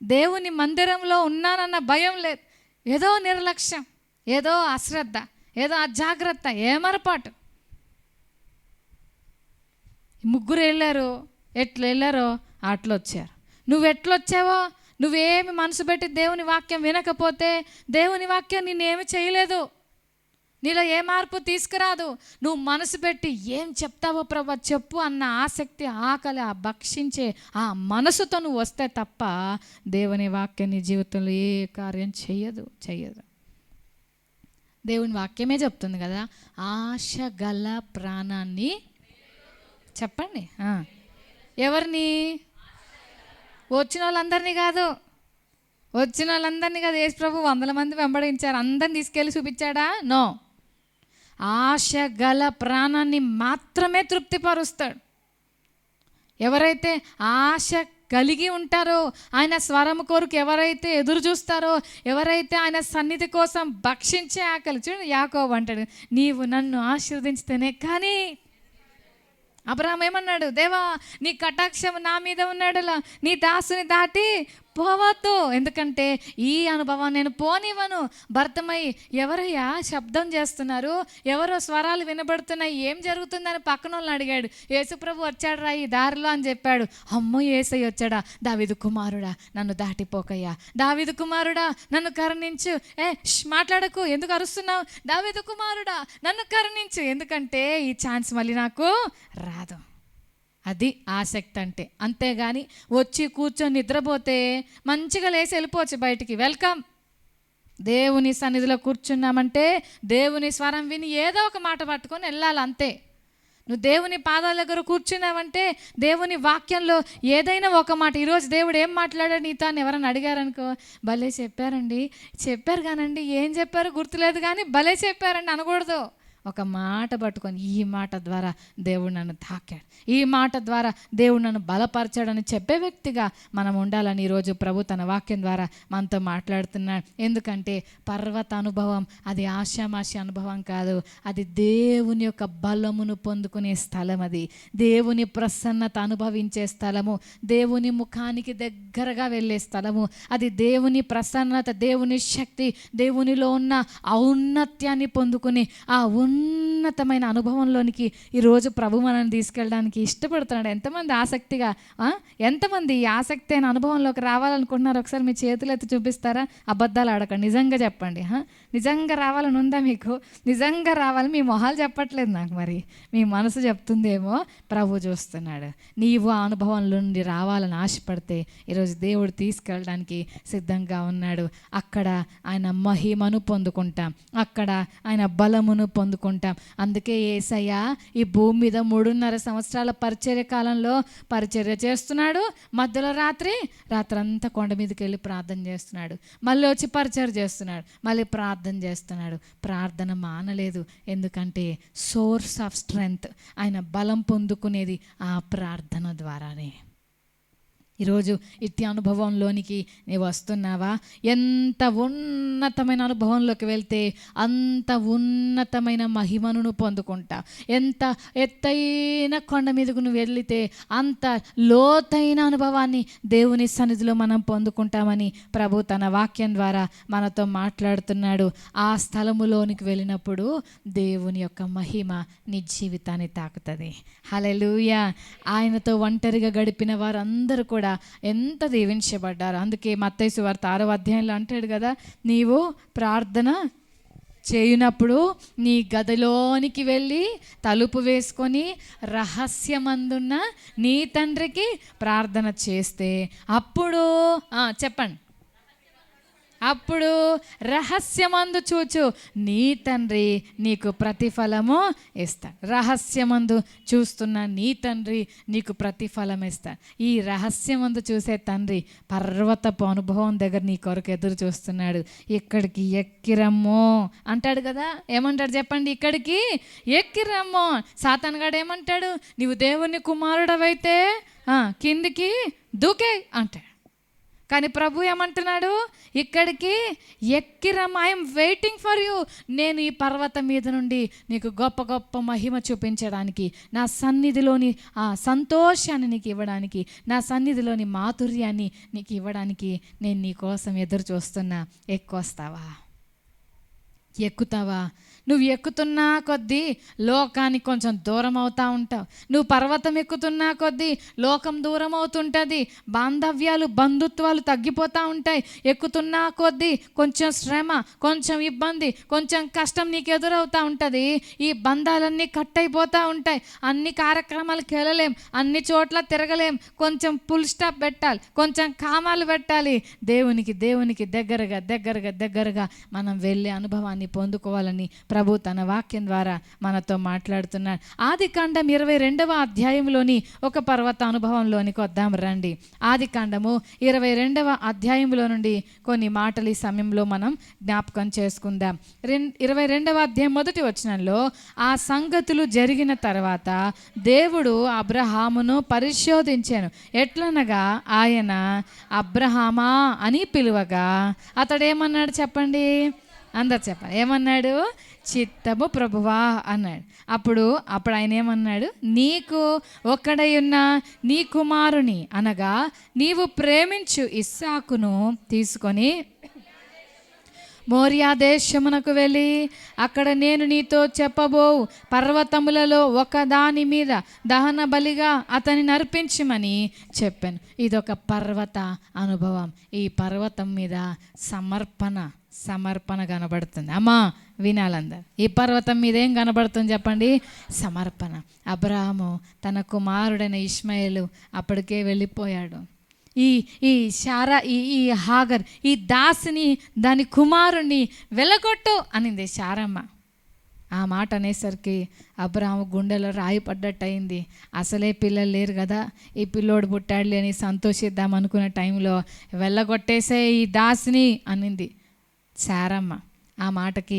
దేవుని మందిరంలో ఉన్నానన్న భయం లేదు. ఏదో నిర్లక్ష్యం, ఏదో అశ్రద్ధ, ఏదో అజాగ్రత్త, ఏమరపాటు. ముగ్గురు వెళ్ళారు, ఎట్లా వెళ్ళారో అట్లా వచ్చారు. నువ్వు ఎట్లొచ్చావో, నువ్వేమి మనసు పెట్టి దేవుని వాక్యం వినకపోతే దేవుని వాక్యం నిన్నేమి చేయలేదు, నీలో ఏ మార్పు తీసుకురాదు. నువ్వు మనసు పెట్టి ఏం చెప్తావో ప్రభా చెప్పు అన్న ఆసక్తి, ఆకలి, ఆ భక్షించే ఆ మనసుతో నువ్వు వస్తే తప్ప దేవుని వాక్యం నీ జీవితంలో ఏ కార్యం చేయదు. దేవుని వాక్యమే చెప్తుంది కదా, ఆశ గల ప్రాణాన్ని, చెప్పండి ఎవరిని? వచ్చిన వాళ్ళందరినీ కాదు, యేసు ప్రభు 100 మంది వెంబడించారు, అందరిని తీసుకెళ్ళి చూపించాడా? నో. ఆశ గల ప్రాణాన్ని మాత్రమే తృప్తిపరుస్తాడు. ఎవరైతే ఆశ కలిగి ఉంటారో, ఆయన స్వరం కొరకు ఎవరైతే ఎదురు చూస్తారో, ఎవరైతే ఆయన సన్నిధి కోసం భక్షించే ఆకలి. చూడండి, యాకోబు అంటాడు, నీవు నన్ను ఆశీర్వదించితేనే కానీ. అబ్రహాం ఏమన్నాడు? దేవా నీ కటాక్షం నా మీద ఉన్నాడులా, నీ దాసుని దాటి పోవద్దు, ఎందుకంటే ఈ అనుభవం నేను పోనివ్వను. భర్తమై ఎవరయ్యా శబ్దం చేస్తున్నారు, ఎవరో స్వరాలు వినబడుతున్నాయి, ఏం జరుగుతుందని పక్కన వాళ్ళని అడిగాడు. యేసుప్రభు వచ్చాడు రా ఈ దారిలో అని చెప్పాడు. అమ్మో యేసయ్య వచ్చాడా? దావీదు కుమారుడా నన్ను దాటిపోకయ్యా, దావీదు కుమారుడా నన్ను కరుణించు. మాట్లాడకు, ఎందుకు అరుస్తున్నావు? దావీదు కుమారుడా నన్ను కరుణించు, ఎందుకంటే ఈ ఛాన్స్ మళ్ళీ నాకు రాదు. అది ఆసక్తి అంటే. అంతేగాని వచ్చి కూర్చొని నిద్రపోతే మంచిగా లేచి వెళ్ళిపోవచ్చు బయటికి. వెల్కమ్. దేవుని సన్నిధిలో కూర్చున్నామంటే దేవుని స్వరం విని ఏదో ఒక మాట పట్టుకొని వెళ్ళాలి, అంతే. నువ్వు దేవుని పాదాల దగ్గర కూర్చున్నావంటే దేవుని వాక్యంలో ఏదైనా ఒక మాట, ఈరోజు దేవుడు ఏం మాట్లాడాడు నీతో అని ఎవరైనా అడిగారనుకో, భలే చెప్పారు కానండి, ఏం చెప్పారో గుర్తులేదు కానీ భలే చెప్పారండి అనకూడదు. ఒక మాట పట్టుకొని, ఈ మాట ద్వారా దేవుడు నన్ను తాకాడు, ఈ మాట ద్వారా దేవుడు నన్ను బలపరచాడని చెప్పే వ్యక్తిగా మనం ఉండాలని ఈరోజు ప్రభు తన వాక్యం ద్వారా మనతో మాట్లాడుతున్నాడు. ఎందుకంటే పర్వత అనుభవం అది ఆశామాషి అనుభవం కాదు, అది దేవుని యొక్క బలమును పొందుకునే స్థలం, అది దేవుని ప్రసన్నత అనుభవించే స్థలము, దేవుని ముఖానికి దగ్గరగా వెళ్ళే స్థలము, అది దేవుని ప్రసన్నత, దేవుని శక్తి, దేవునిలో ఉన్న ఔన్నత్యాన్ని పొందుకుని ఆ ఉన్నతమైన అనుభవంలోనికి ఈరోజు ప్రభు మనల్ని తీసుకెళ్ళడానికి ఇష్టపడుతున్నాడు. ఎంతమంది ఆసక్తిగా ఎంతమంది ఈ ఆసక్తి అయిన అనుభవంలోకి రావాలనుకుంటున్నారు? ఒకసారి మీ చేతులు ఎత్తి చూపిస్తారా? అబద్ధాలు ఆడకండి, నిజంగా చెప్పండి. నిజంగా రావాలని ఉందా మీకు? నిజంగా రావాలి. మీ మొహాలు చెప్పట్లేదు నాకు, మరి మీ మనసు చెప్తుందేమో. ప్రభు చూస్తున్నాడు. నీవు ఆ అనుభవంలో నుండి రావాలని ఆశపడితే ఈరోజు దేవుడు తీసుకెళ్ళడానికి సిద్ధంగా ఉన్నాడు. అక్కడ ఆయన మహిమను పొందుకుంటాం, అక్కడ ఆయన బలమును పొందుకుంటాం. అందుకే యేసయ్య ఈ భూమి మీద 3.5 సంవత్సరాల పరిచర్య కాలంలో పరిచర్య చేస్తున్నాడు. మధ్యలో రాత్రి అంతా కొండ మీదకి వెళ్ళి ప్రార్థన చేస్తున్నాడు. మళ్ళీ వచ్చి పరిచర్య చేస్తున్నాడు, మళ్ళీ ప్రార్థన చేస్తున్నాడు. ప్రార్థన మానలేదు. ఎందుకంటే సోర్స్ ఆఫ్ స్ట్రెంగ్త్, ఆయన బలం పొందుకునేది ఆ ప్రార్థన ద్వారానే. ఈరోజు ఇట్టి అనుభవంలోనికి నీవు వస్తున్నావా? ఎంత ఉన్నతమైన అనుభవంలోకి వెళ్తే అంత ఉన్నతమైన మహిమను నువ్వు పొందుకుంటా. ఎంత ఎత్తైన కొండ మీదకు నువ్వు వెళితే అంత లోతైన అనుభవాన్ని దేవుని సన్నిధిలో మనం పొందుకుంటామని ప్రభు తన వాక్యం ద్వారా మనతో మాట్లాడుతున్నాడు. ఆ స్థలములోనికి వెళ్ళినప్పుడు దేవుని యొక్క మహిమ నీ జీవితాన్ని తాకుతుంది. హల్లెలూయా. ఆయనతో ఒంటరిగా గడిపిన వారందరూ కూడా ఎంత దీవించబడ్డారు. అందుకే మత్తయి సువార్త 6వ అధ్యాయంలో అంటాడు కదా, నీవు ప్రార్థన చేయునప్పుడు నీ గదిలోనికి వెళ్ళి తలుపు వేసుకొని రహస్యమందున్న నీ తండ్రికి ప్రార్థన చేస్తే అప్పుడు చెప్పండి, అప్పుడు రహస్యమందు చూచు నీ తండ్రి నీకు ప్రతిఫలము ఇస్తాడు. రహస్యమందు చూస్తున్న నీ తండ్రి నీకు ప్రతిఫలం ఇస్తాడు. ఈ రహస్యమందు చూసే తండ్రి పర్వతపు అనుభవం దగ్గర నీ కొరకు ఎదురు చూస్తున్నాడు. ఇక్కడికి ఎక్కిరమ్మో అంటాడు కదా. ఏమంటాడు చెప్పండి? ఇక్కడికి ఎక్కిరమ్మో. సాతానుగాడు ఏమంటాడు? నీవు దేవుని కుమారుడవైతే కిందికి దూకే అంటాడు. కానీ ప్రభు ఏమంటున్నాడు? ఇక్కడికి ఎక్కిరమ్మ, ఐఎమ్ వెయిటింగ్ ఫర్ యూ. నేను ఈ పర్వతం మీద నుండి నీకు గొప్ప గొప్ప మహిమ చూపించడానికి, నా సన్నిధిలోని ఆ సంతోషాన్ని నీకు ఇవ్వడానికి, నా సన్నిధిలోని మాధుర్యాన్ని నీకు ఇవ్వడానికి నేను నీ కోసం ఎదురు చూస్తున్నా. ఎక్కువస్తావా? ఎక్కుతావా? నువ్వు ఎక్కుతున్నా కొద్దీ లోకానికి కొంచెం దూరం అవుతూ ఉంటావు. నువ్వు పర్వతం ఎక్కుతున్నా కొద్దీ లోకం దూరం అవుతుంటుంది. బాంధవ్యాలు, బంధుత్వాలు తగ్గిపోతూ ఉంటాయి. ఎక్కుతున్నా కొద్దీ కొంచెం శ్రమ, కొంచెం ఇబ్బంది, కొంచెం కష్టం నీకు ఎదురవుతూ ఉంటుంది. ఈ బంధాలన్నీ కట్ అయిపోతూ ఉంటాయి. అన్ని కార్యక్రమాలకు వెళ్ళలేం, అన్ని చోట్ల తిరగలేం. కొంచెం ఫుల్ స్టాప్ పెట్టాలి, కొంచెం కామాలు పెట్టాలి. దేవునికి దగ్గరగా మనం వెళ్ళే అనుభవాన్ని పొందుకోవాలని ప్రభు తన వాక్యం ద్వారా మనతో మాట్లాడుతున్నాడు. ఆదికాండం 22వ అధ్యాయంలోని ఒక పర్వత అనుభవంలోనికి వద్దాం రండి. ఆదికాండము 22వ అధ్యాయంలో నుండి కొన్ని మాటలు ఈ సమయంలో మనం జ్ఞాపకం చేసుకుందాం. 22వ అధ్యాయం 1వ వచనంలో, ఆ సంగతులు జరిగిన తర్వాత దేవుడు అబ్రహామును పరిశోధించాను. ఎట్లనగా ఆయన అబ్రహామా అని పిలువగా అతడేమన్నాడు చెప్పండి? అందరు చెప్పండి. ఏమన్నాడు? చిత్తము ప్రభువా అన్నాడు. అప్పుడు ఆయన ఏమన్నాడు? నీకు ఒక్కడై ఉన్న నీ కుమారుని అనగా నీవు ప్రేమించు ఇస్సాకును తీసుకొని మోరియా దేశమునకు వెళ్ళి అక్కడ నేను నీతో చెప్పబోవు పర్వతములలో ఒకదాని మీద దహన బలిగా అతన్ని నర్పించమని చెప్పాను. ఇదొక పర్వత అనుభవం. ఈ పర్వతం మీద సమర్పణ కనబడుతుంది. అమ్మా వినాలందరు, ఈ పర్వతం మీద ఏం కనబడుతుంది చెప్పండి? సమర్పణ. అబ్రహాము తన కుమారుడైన ఇష్మాయేలు అప్పటికే వెళ్ళిపోయాడు. ఈ శారా, ఈ హాగర్, ఈ దాసిని, దాని కుమారుణ్ణి వెళ్ళగొట్టు అనింది శారమ్మ. ఆ మాట అనేసరికి అబ్రహాము గుండెలో రాయి పడ్డట్టు అయింది. అసలే పిల్లలు లేరు కదా, ఈ పిల్లోడు పుట్టాడులే అని సంతోషిద్దాం అనుకున్న టైంలో వెళ్ళగొట్టేసే ఈ దాసిని అనింది శారమ్మ. ఆ మాటకి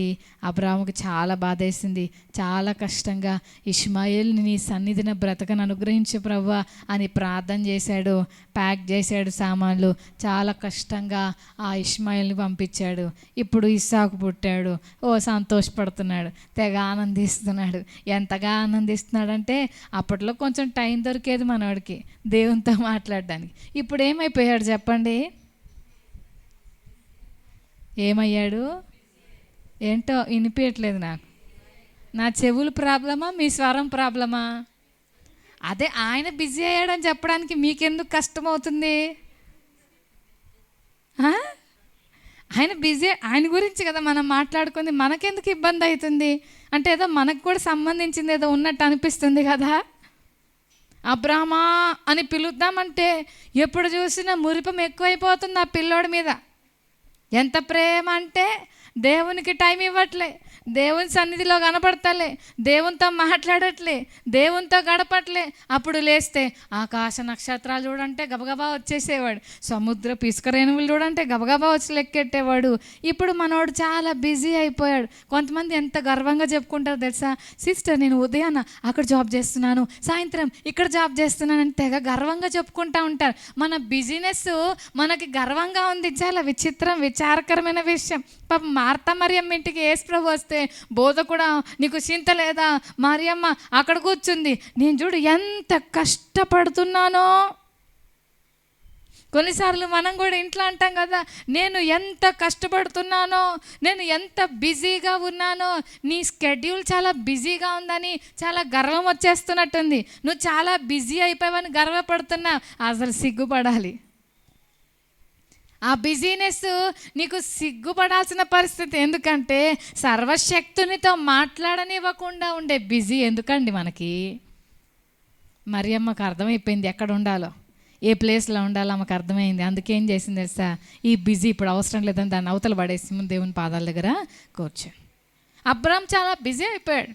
అబ్రాహాముకి చాలా బాధేసింది. చాలా కష్టంగా ఇష్మాయేల్ని నీ సన్నిధిన బ్రతకను అనుగ్రహించు ప్రభువా అని ప్రార్థన చేశాడు. ప్యాక్ చేశాడు సామాన్లు. చాలా కష్టంగా ఆ ఇష్మాయేల్ని పంపించాడు. ఇప్పుడు ఇస్సాకు పుట్టాడు. సంతోషపడుతున్నాడు, తెగ ఆనందిస్తున్నాడు. ఎంతగా ఆనందిస్తున్నాడంటే అప్పట్లో కొంచెం టైం దొరికేది మనవాడికి దేవునితో మాట్లాడడానికి. ఇప్పుడు ఏమైపోయాడు చెప్పండి? ఏమయ్యాడు? ఏంటో వినిపించట్లేదు నాకు. నా చెవులు ప్రాబ్లమా, మీ స్వరం ప్రాబ్లమా? అదే ఆయన బిజీ అయ్యాడని చెప్పడానికి మీకెందుకు కష్టం అవుతుంది? ఆయన బిజీ, ఆయన గురించి కదా మనం మాట్లాడుకుంది, మనకెందుకు ఇబ్బంది అవుతుంది? అంటే ఏదో మనకు కూడా సంబంధించింది ఏదో ఉన్నట్టు అనిపిస్తుంది కదా. అబ్రామా అని పిలుద్దామంటే ఎప్పుడు చూసినా మురిపం ఎక్కువైపోతుంది ఆ పిల్లోడి మీద. ఎంత ప్రేమ అంటే దేవునికి టైం ఇవ్వట్లే, దేవుని సన్నిధిలో కనపడతలే, దేవునితో మాట్లాడట్లే, దేవునితో గడపట్లే. అప్పుడు లేస్తే ఆకాశ నక్షత్రాలు చూడంటే గబగబా వచ్చేసేవాడు, సముద్రపు ఇసుక రేణువులు చూడంటే గబగబా వచ్చి లెక్కెట్టేవాడు. ఇప్పుడు మనోడు చాలా బిజీ అయిపోయాడు. కొంతమంది ఎంత గర్వంగా చెప్పుకుంటారు తెలుసా, సిస్టర్ నేను ఉదయాన్న అక్కడ జాబ్ చేస్తున్నాను, సాయంత్రం ఇక్కడ జాబ్ చేస్తున్నాను అని తెగ గర్వంగా చెప్పుకుంటూ ఉంటారు. మన బిజినెస్ మనకి గర్వంగా ఉంది. చాలా విచిత్రం, విచారకరమైన విషయం. పాపం మార్తా మరియమ్మ ఇంటికి యేసు ప్రభు వస్తే బోధ కూడా నీకు చింత లేదా, మరియమ్మ అక్కడ కూర్చుంది, నేను చూడు ఎంత కష్టపడుతున్నానో. కొన్నిసార్లు మనం కూడా ఇంట్లో అంటాం కదా, నేను ఎంత కష్టపడుతున్నానో, నేను ఎంత బిజీగా ఉన్నానో. నీ స్కెడ్యూల్ చాలా బిజీగా ఉందని చాలా గర్వం వచ్చేస్తున్నట్టుంది. నువ్వు చాలా బిజీ అయిపోయావని గర్వపడుతున్నావు. అసలు సిగ్గుపడాలి. ఆ బిజీనెస్ నీకు సిగ్గుపడాల్సిన పరిస్థితి. ఎందుకంటే సర్వశక్తునితో మాట్లాడనివ్వకుండా ఉండే బిజీ ఎందుకండి మనకి? మరియమ్మకు అర్థమైపోయింది ఎక్కడ ఉండాలో, ఏ ప్లేస్లో ఉండాలో ఆమెకు అర్థమైంది. అందుకే ఏం చేసింది తెలుసా, ఈ బిజీ ఇప్పుడు అవసరం లేదని దాన్ని అవతల పడేసి ముందు దేవుని పాదాల దగ్గర కూర్చొని. అబ్రామ్ చాలా బిజీ అయిపోయాడు.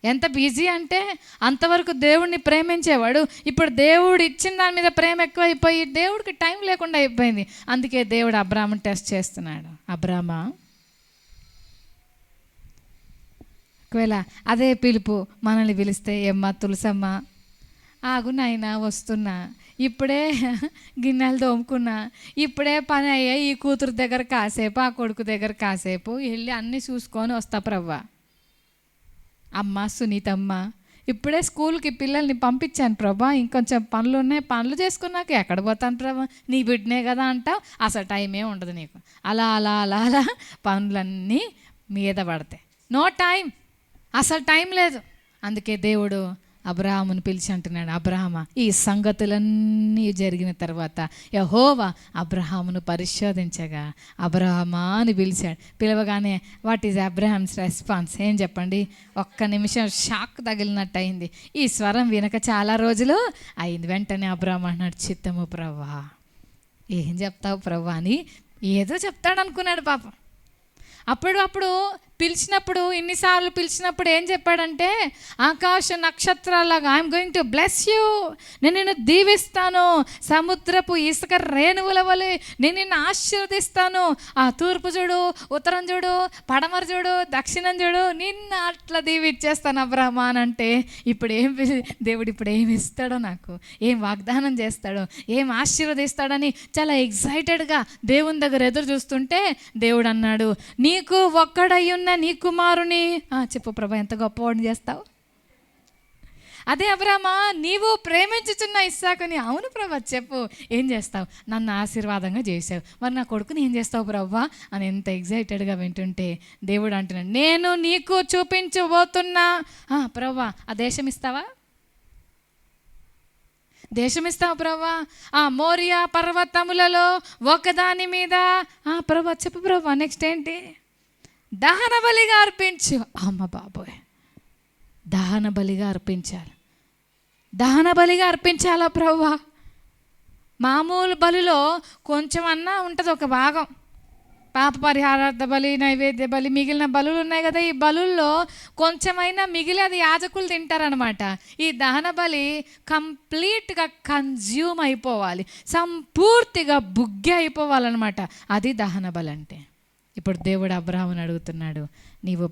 ఎంత బిజీ అంటే అంతవరకు దేవుడిని ప్రేమించేవాడు, ఇప్పుడు దేవుడు ఇచ్చిన దాని మీద ప్రేమ ఎక్కువైపోయి దేవుడికి టైం లేకుండా అయిపోయింది. అందుకే దేవుడు అబ్రామ్ని టెస్ట్ చేస్తున్నాడు. అబ్రామా, ఒకవేళ అదే పిలుపు మనల్ని పిలిస్తే, ఏమ్మా తులసమ్మ ఆగు నాయనా వస్తున్నా, ఇప్పుడే గిన్నెలు తోముకున్నా, ఇప్పుడే పని అయ్యా, ఈ కూతురు దగ్గర కాసేపు, ఆ కొడుకు దగ్గర కాసేపు వెళ్ళి అన్నీ చూసుకొని వస్తా ప్రవ్వా. అమ్మ సునీతమ్మ, ఇప్పుడే స్కూల్కి పిల్లల్ని పంపించాను ప్రభా, ఇంకొంచెం పనులు ఉన్నాయి, పనులు చేసుకున్నాక ఎక్కడ పోతాను ప్రభా, నీ బిడ్డనే కదా అంటావు. అసలు టైమే ఉండదు నీకు. అలా అలా అలా అలా పనులన్నీ మీద పడతాయి. నో టైం, అసలు టైం లేదు. అందుకే దేవుడు అబ్రాహామును పిలిచి అంటున్నాడు, అబ్రాహామా ఈ సంగతులన్నీ జరిగిన తర్వాత యెహోవా అబ్రాహామును పరిశోధించగా అబ్రాహామా అని పిలిచాడు. పిలవగానే వాట్ ఈజ్ అబ్రాహామ్స్ రెస్పాన్స్ ఏం చెప్పండి? ఒక్క నిమిషం షాక్ తగిలినట్టు అయింది. ఈ స్వరం వినక చాలా రోజులు అయింది. వెంటనే అబ్రాహాము అన్నాడు, చిత్తము ప్రవ్వా. ఏం చెప్తావు ప్రవ్వా అని ఏదో చెప్తాడు అనుకున్నాడు పాపం. అప్పుడు పిలిచినప్పుడు, ఇన్నిసార్లు పిలిచినప్పుడు ఏం చెప్పాడంటే, ఆకాశ నక్షత్రాలాగా I'm going to bless you, నేను నిన్ను దీవిస్తాను, సముద్రపు ఇసుక రేణువుల వలె నేను నిన్ను ఆశీర్వదిస్తాను. ఆ తూర్పు చూడు, ఉత్తరం చూడు, పడమర చూడు, దక్షిణం చూడు, నిన్ను అట్లా దీవిచ్చేస్తాను అబ్రాహ్మ అని అంటే, దేవుడు ఇప్పుడు ఏమి ఇస్తాడో, నాకు ఏం వాగ్దానం చేస్తాడో, ఏం ఆశీర్వదిస్తాడని చాలా ఎగ్జైటెడ్గా దేవుని దగ్గర ఎదురు చూస్తుంటే దేవుడు అన్నాడు, నీకు ఒక్కడయ్యున్న నీ కుమారుని చెప్పు ప్రభా, ఎంత గొప్పవాడిని చేస్తావు. అదే అబ్రామా, నీవు ప్రేమించుచున్న ఇస్సాకుని. అవును ప్రభా, చెప్పు ఏం చేస్తావు? నన్ను ఆశీర్వాదంగా చేసావు, మరి నా కొడుకుని ఏం చేస్తావు ప్రభా అని ఎంత ఎగ్జైటెడ్గా వింటుంటే దేవుడు అంటున్నాడు, నేను నీకు చూపించబోతున్నా. ప్రభా ఆ దేశం ఇస్తావా? దేశమిస్తావు ప్రభా, ఆ మోరియా పర్వతములలో ఒకదాని మీద. ప్రభా చెప్పు ప్రభా, నెక్స్ట్ ఏంటి? దహన బలిగా అర్పించు. అమ్మ బాబోయ్, దహన బలిగా అర్పించాలి. దహన బలిగా అర్పించాలా ప్రభా? మామూలు బలిలో కొంచెం అన్నా ఉంటుంది, ఒక భాగం పాప పరిహారార్థ బలి, నైవేద్య బలి, మిగిలిన బలులు ఉన్నాయి కదా, ఈ బలుల్లో కొంచెమైనా మిగిలి అది యాజకులు తింటారనమాట. ఈ దహన బలి కంప్లీట్గా కన్జ్యూమ్ అయిపోవాలి, సంపూర్తిగా బుగ్గి అయిపోవాలన్నమాట. అది దహన బలి అంటే. ఇప్పుడు దేవుడు అబ్రాహాముని అడుగుతున్నాడు, నీవు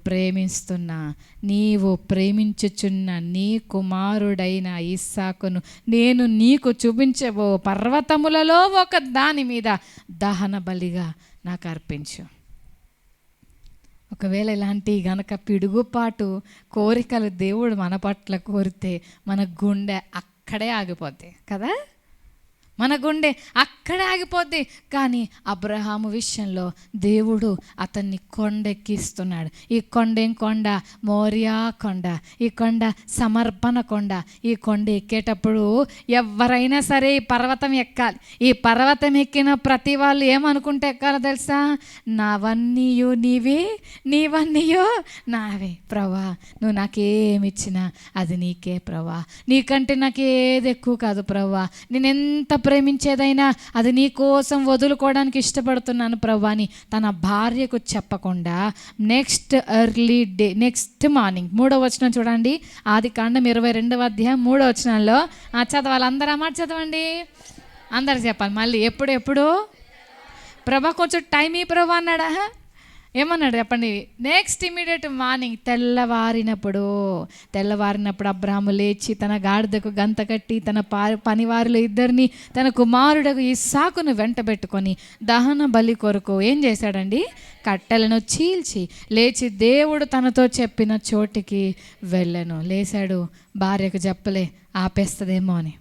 ప్రేమించుచున్న నీ కుమారుడైన ఇస్సాకును నేను నీకు చూపించబో పర్వతములలో ఒక దాని మీద దహన బలిగా నాకు అర్పించు. ఒకవేళ ఇలాంటి గనక పిడుగుపాటు కోరికలు దేవుడు మన పట్ల కోరితే మన గుండె అక్కడే ఆగిపోతాయి కదా. మన గుండె అక్కడే ఆగిపోద్ది. కానీ అబ్రహాము విషయంలో దేవుడు అతన్ని కొండెక్కిస్తున్నాడు. ఈ కొండ ఏం కొండ? మోరియా కొండ. ఈ కొండ సమర్పణ కొండ. ఈ కొండ ఎక్కేటప్పుడు ఎవరైనా సరే ఈ పర్వతం ఎక్కాలి. ఈ పర్వతం ఎక్కిన ప్రతి వాళ్ళు ఏమనుకుంటే ఎక్కాలో తెలుసా? నావన్నీయు నీవే, నీవన్నీయో నావే. ప్రభా, నువ్వు నాకేమిచ్చినా అది నీకే ప్రభా. నీకంటే నాకేది ఎక్కువ కాదు ప్రభా. నేను ఎంత ప్రేమించేదైనా అది నీ కోసం వదులుకోవడానికి ఇష్టపడుతున్నాను ప్రభా అని తన భార్యకు చెప్పకుండా నెక్స్ట్ మార్నింగ్ 3వ వచనం చూడండి. ఆదికాండం 22వ అధ్యాయం 3వ వచనంలో చదవాలి. అందరూ ఆ మాట చదవండి. అందరు చెప్పాలి మళ్ళీ. ఎప్పుడు ప్రభా కొంచెం టైం ఈ ప్రభా అన్నాడా? ఏమన్నాడు చెప్పండి? నెక్స్ట్ ఇమీడియట్ మార్నింగ్ తెల్లవారినప్పుడు అబ్రాహాము లేచి తన గాడిదకు గంత కట్టి తన పనివారిలో ఇద్దరిని తన కుమారుడకు ఇస్సాకును వెంటబెట్టుకొని దహన బలి కొరకు ఏం చేశాడండి? కట్టెలను చీల్చి లేచి దేవుడు తనతో చెప్పిన చోటికి వెళ్ళాను. లేచాడు. భార్యకు చెప్పలే, ఆపేస్తుందేమో అని.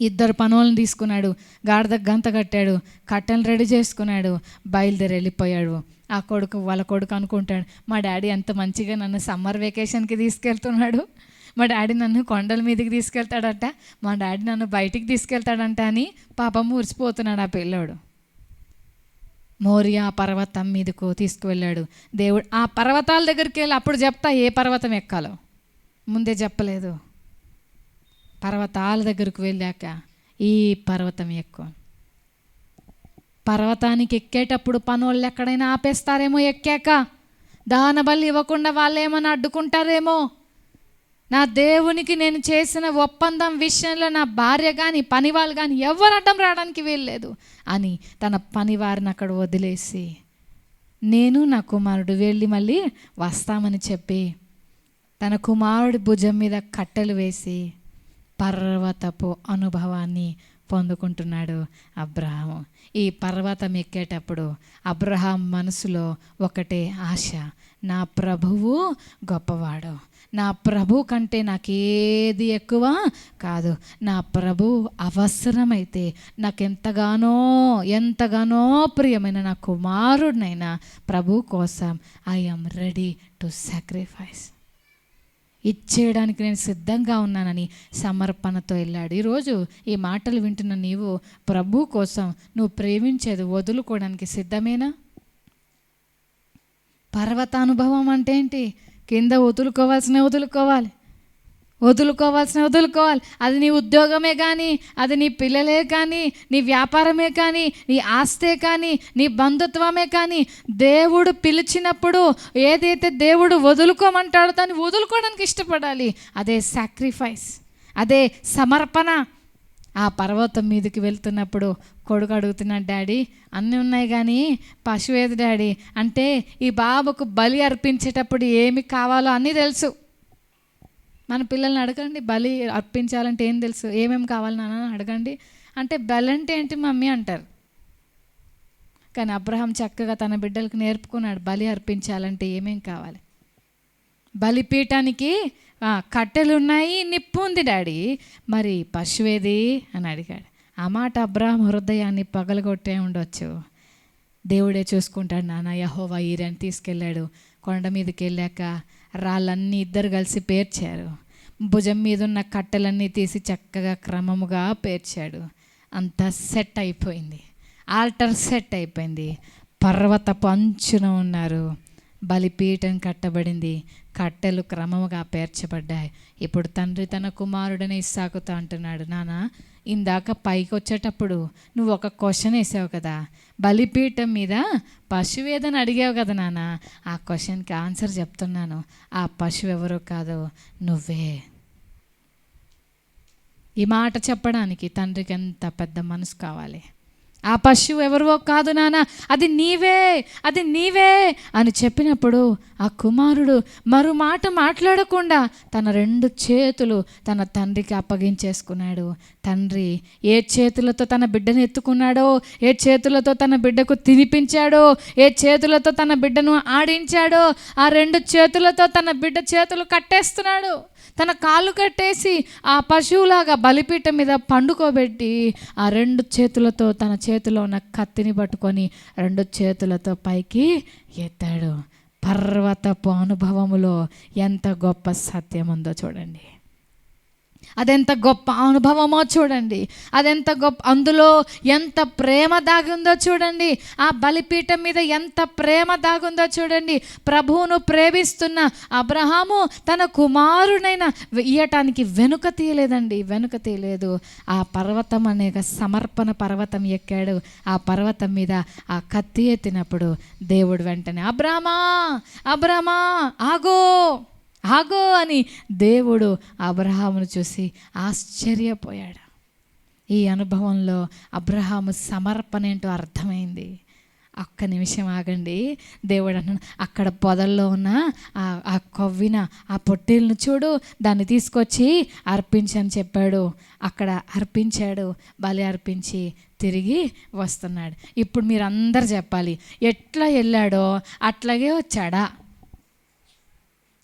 ఇద్దరు పనులను తీసుకున్నాడు. గాడిదకు గంత కట్టాడు, కట్టెలు రెడీ చేసుకున్నాడు, బయలుదేరి వెళ్ళిపోయాడు. వాళ్ళ కొడుకు అనుకుంటాడు, మా డాడీ ఎంత మంచిగా నన్ను సమ్మర్ వెకేషన్కి తీసుకెళ్తున్నాడు, మా డాడీ నన్ను కొండల మీదకి తీసుకెళ్తాడట, మా డాడీ నన్ను బయటికి తీసుకెళ్తాడంట అని పాపం మురిసిపోతున్నాడు ఆ పిల్లోడు. మోరియా పర్వతం మీదకు తీసుకువెళ్ళాడు దేవుడు. ఆ పర్వతాల దగ్గరికి వెళ్ళి అప్పుడు చెప్తా ఏ పర్వతం ఎక్కాలో, ముందే చెప్పలేదు. పర్వతాల దగ్గరకు వెళ్ళాక ఈ పర్వతం ఎక్కువ. పర్వతానికి ఎక్కేటప్పుడు పనోళ్ళు ఎక్కడైనా ఆపేస్తారేమో, ఎక్కాక దహన బలి ఇవ్వకుండా వాళ్ళు ఏమైనా అడ్డుకుంటారేమో. నా దేవునికి నేను చేసిన ఒప్పందం విషయంలో నా భార్య కానీ పని వాళ్ళు కానీ ఎవరు అడ్డం రావడానికి వీల్లేదు అని తన పనివారిని అక్కడ వదిలేసి నేను నా కుమారుడు వెళ్ళి మళ్ళీ వస్తామని చెప్పి తన కుమారుడి భుజం మీద కట్టెలు వేసి పర్వతపు అనుభవాన్ని పొందుకుంటున్నాడు అబ్రహాము. ఈ పర్వతం ఎక్కేటప్పుడు అబ్రహాం మనసులో ఒకటే ఆశ, నా ప్రభువు గొప్పవాడు, నా ప్రభు కంటే నాకేది ఎక్కువ కాదు, నా ప్రభు అవసరమైతే ఎంతగానో ప్రియమైన నా కుమారుడినైనా ప్రభు కోసం I am ready to sacrifice, ఇచ్చేయడానికి నేను సిద్ధంగా ఉన్నానని సమర్పణతో వెళ్ళాడు. ఈరోజు ఈ మాటలు వింటున్న నీవు ప్రభు కోసం నువ్వు ప్రేమించేది వదులుకోవడానికి సిద్ధమేనా? పర్వతానుభవం అంటే ఏంటి? కింద వదులుకోవాలి. అది నీ ఉద్యోగమే కానీ, అది నీ పిల్లలే కానీ, నీ వ్యాపారమే కానీ, నీ ఆస్తే కానీ, నీ బంధుత్వమే కానీ, దేవుడు పిలిచినప్పుడు ఏదైతే దేవుడు వదులుకోమంటాడో దాన్ని వదులుకోవడానికి ఇష్టపడాలి. అదే సాక్రిఫైస్, అదే సమర్పణ. ఆ పర్వతం మీదకి వెళ్తున్నప్పుడు కొడుకు అడుగుతున్నాడు, డాడీ అన్నీ ఉన్నాయి కానీ పశువు ఏది డాడీ అంటే, ఈ బాబుకు బలి అర్పించేటప్పుడు ఏమి కావాలో అన్నీ తెలుసు. మన పిల్లల్ని అడగండి, బలి అర్పించాలంటే ఏం తెలుసు, ఏమేమి కావాలి నాన్న అడగండి అంటే, బలి అంటే ఏంటి మమ్మీ అంటారు. కానీ అబ్రహాం చక్కగా తన బిడ్డలకు నేర్పుకున్నాడు, బలి అర్పించాలంటే ఏమేం కావాలి. బలిపీఠానికి కట్టెలు ఉన్నాయి, నిప్పు ఉంది డాడీ, మరి పశువేది అని అడిగాడు. ఆ మాట అబ్రహాం హృదయాన్ని పగలగొట్టే ఉండొచ్చు. దేవుడే చూసుకుంటాడు. నాన్న యెహోవా ఈరని తీసుకెళ్ళాడు. కొండ మీదకి వెళ్ళాక రాళ్ళన్నీ ఇద్దరు కలిసి పేర్చారు. భుజం మీద ఉన్న కట్టెలన్నీ తీసి చక్కగా క్రమముగా పేర్చాడు. అంతా సెట్ అయిపోయింది. ఆల్టర్ సెట్ అయిపోయింది. పర్వతపు అంచున ఉన్నారు. బలిపీఠం కట్టబడింది. కట్టెలు క్రమముగా పేర్చబడ్డాయి. ఇప్పుడు తండ్రి తన కుమారుడని ఇస్సాకుతో అంటున్నాడు, నాన్న ఇందాక పైకి వచ్చేటప్పుడు నువ్వు ఒక క్వశ్చన్ వేసావు కదా, బలిపీఠం మీద పశువు ఏదని అడిగావు కదా నాన్న, ఆ క్వశ్చన్కి ఆన్సర్ చెప్తున్నాను. ఆ పశువు ఎవరో కాదు, నువ్వే. ఈ మాట చెప్పడానికి తండ్రికి ఎంత పెద్ద మనసు కావాలి. ఆ పశువు ఎవరివో కాదు నాన్న, అది నీవే, అది నీవే అని చెప్పినప్పుడు ఆ కుమారుడు మరో మాట మాట్లాడకుండా తన 2 చేతులు తన తండ్రికి అప్పగించేసుకున్నాడు. తండ్రి ఏ చేతులతో తన బిడ్డను ఎత్తుకున్నాడో, ఏ చేతులతో తన బిడ్డకు తినిపించాడో, ఏ చేతులతో తన బిడ్డను ఆడించాడో, ఆ 2 చేతులతో తన బిడ్డ చేతులు కట్టేస్తున్నాడు. తన కాళ్ళు కట్టేసి ఆ పశువులాగా బలిపీఠం మీద పండుకోబెట్టి ఆ 2 చేతులతో తన చేతిలో ఉన్న కత్తిని పట్టుకొని 2 చేతులతో పైకి ఎత్తాడు. పర్వతపు అనుభవములో ఎంత గొప్ప సత్యం ఉందో చూడండి. అదెంత గొప్ప అనుభవమో చూడండి. అదెంత గొప్ప, అందులో ఎంత ప్రేమ దాగుందో చూడండి. ఆ బలిపీఠం మీద ఎంత ప్రేమ దాగుందో చూడండి. ప్రభువును ప్రేమిస్తున్న అబ్రహాము తన కుమారునైనా ఇయ్యటానికి వెనుక తీయలేదండి, వెనుక తీయలేదు. ఆ పర్వతం అనే సమర్పణ పర్వతం ఎక్కాడు. ఆ పర్వతం మీద ఆ కత్తి ఎత్తినప్పుడు దేవుడు వెంటనే అబ్రామా, అబ్రామా ఆగో, ఆగో అని దేవుడు అబ్రహామును చూసి ఆశ్చర్యపోయాడు. ఈ అనుభవంలో అబ్రహాము సమర్పణ ఏంటో అర్థమైంది. ఒక్క నిమిషం ఆగండి, దేవుడు అన్నాడు, అక్కడ పొదల్లో ఉన్న ఆ కొవ్విన ఆ పొట్టేలును చూడు, దాన్ని తీసుకొచ్చి అర్పించని చెప్పాడు. అక్కడ అర్పించాడు, బలి అర్పించి తిరిగి వస్తున్నాడు. ఇప్పుడు మీరు అందరు చెప్పాలి, ఎట్లా వెళ్ళాడో అట్లాగే వచ్చాడా?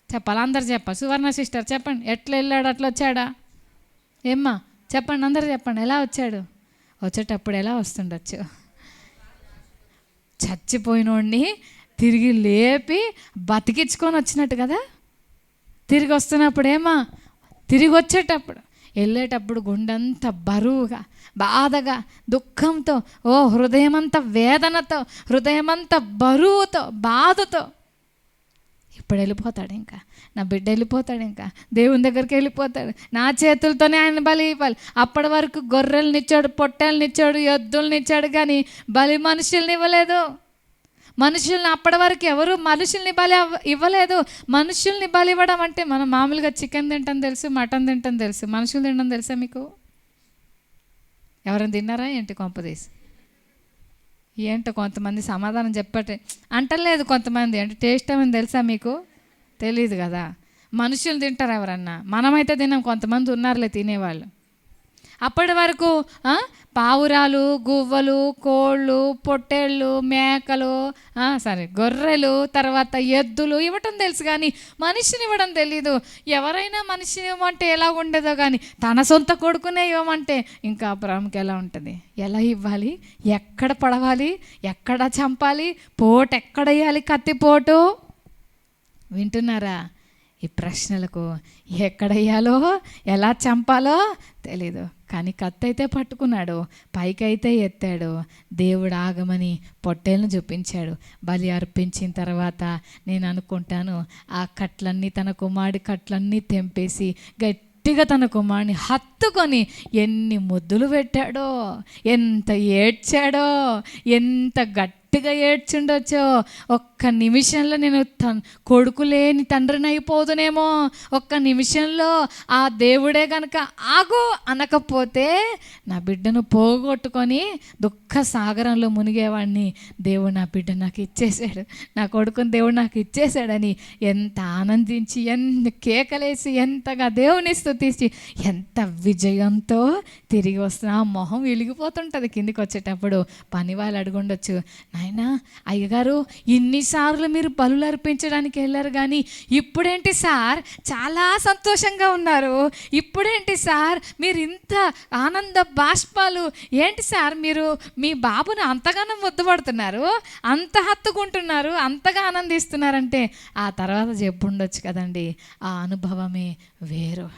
చెప్పాలి, అందరు చెప్పాలి. సువర్ణ సిస్టర్ చెప్పండి, ఎట్లా వెళ్ళాడు అట్లా వచ్చాడా? ఏమ్మా చెప్పండి, అందరు చెప్పండి, ఎలా వచ్చాడు? వచ్చేటప్పుడు ఎలా వస్తుండొచ్చు? చచ్చిపోయినోడిని తిరిగి లేపి బతికించుకొని వచ్చినట్టు కదా. తిరిగి వస్తున్నప్పుడు ఏమా, తిరిగి వచ్చేటప్పుడు వెళ్ళేటప్పుడు గుండెంత బరువుగా, బాధగా, దుఃఖంతో, హృదయమంతా వేదనతో, హృదయమంతా బరువుతో, బాధతో. ఇప్పుడు వెళ్ళిపోతాడు, ఇంకా నా బిడ్డ వెళ్ళిపోతాడు, ఇంకా దేవుని దగ్గరికి వెళ్ళిపోతాడు. నా చేతులతోనే ఆయన బలి ఇవ్వాలి. అప్పటి వరకు గొర్రెల్ని ఇచ్చాడు, పొట్టేళ్ళని ఇచ్చాడు, ఎద్దుల్ని ఇచ్చాడు, కానీ బలి మనుషుల్ని ఇవ్వలేదు. మనుషుల్ని అప్పటి వరకు ఎవరు మనుషుల్ని బలి ఇవ్వలేదు. మనుషుల్ని బలి ఇవ్వడం అంటే మనం మామూలుగా చికెన్ తింటాం తెలుసు, మటన్ తింటాం తెలుసు, మనుషులు తినడం తెలుసా మీకు? ఎవరైనా తిన్నారా ఏంటి? కొంపదీసి ఏంటో కొంతమంది సమాధానం చెప్పటే అంటలేదు. కొంతమంది అంటే టేస్ట్ ఏమని తెలుసా మీకు? తెలీదు కదా. మనుషులు తింటారు ఎవరన్నా, మనమైతే తిన్నాం. కొంతమంది ఉన్నారులే తినేవాళ్ళు. అప్పటి వరకు పావురాలు, గువ్వలు, కోళ్ళు, పొట్టేళ్ళు, మేకలు, గొర్రెలు, తర్వాత ఎద్దులు ఇవ్వటం తెలుసు, కానీ మనిషిని ఇవ్వడం తెలీదు. ఎవరైనా మనిషిని ఇవ్వమంటే ఎలా ఉండేదో, కానీ తన సొంత కొడుకునే ఇవ్వమంటే ఇంకా అబ్రాహాముకి ఎలా ఉంటుంది? ఎలా ఇవ్వాలి? ఎక్కడ పడవాలి? ఎక్కడ చంపాలి? పోటు ఎక్కడ వేయాలి? కత్తిపోటు. వింటున్నారా? ఈ ప్రశ్నలకు ఎక్కడ వేయాలో, ఎలా చంపాలో తెలీదు, కానీ కత్తి అయితే పట్టుకున్నాడు, పైకైతే ఎత్తాడు. దేవుడు ఆగమని పొట్టేలను చూపించాడు. బలి అర్పించిన తర్వాత నేను అనుకుంటాను ఆ కట్లన్నీ, తన కుమారుడి కట్లన్నీ తెంపేసి గట్టిగా తన కుమారుని హత్తుకొని ఎన్ని ముద్దులు పెట్టాడో, ఎంత ఏడ్చాడో, ఎంత గట్టిగా ఏడ్చుండొచ్చో. ఒక్క నిమిషంలో నేను కొడుకు లేని తండ్రిని అయిపోదునేమో. ఒక్క నిమిషంలో ఆ దేవుడే కనుక ఆగు అనకపోతే నా బిడ్డను పోగొట్టుకొని దుఃఖ సాగరంలో మునిగేవాడిని. దేవుడు నా బిడ్డ నాకు ఇచ్చేసాడు, నా కొడుకుని దేవుడు నాకు ఇచ్చేసాడని ఎంత ఆనందించి, ఎంత కేకలేసి, ఎంతగా దేవుని స్తుతించి, ఎంత విజయంతో తిరిగి వస్తున్నా. ఆ మొహం వెలిగిపోతుంటుంది కిందికి వచ్చేటప్పుడు. పని వాళ్ళు అడుగుండొచ్చు, నాయనా అయ్యగారు ఇన్నిసార్లు మీరు బలులు అర్పించడానికి వెళ్ళారు, కానీ ఇప్పుడేంటి సార్ చాలా సంతోషంగా ఉన్నారు? ఇప్పుడేంటి సార్ మీరు ఇంత ఆనంద బాష్పాలు? ఏంటి సార్ మీరు మీ బాబును అంతగానో ముద్దుపడుతున్నారు, అంత హత్తుకుంటున్నారు, అంతగా ఆనందిస్తున్నారంటే ఆ తర్వాత చెప్పుండొచ్చు కదండి. ఆ అనుభవమే వేరు.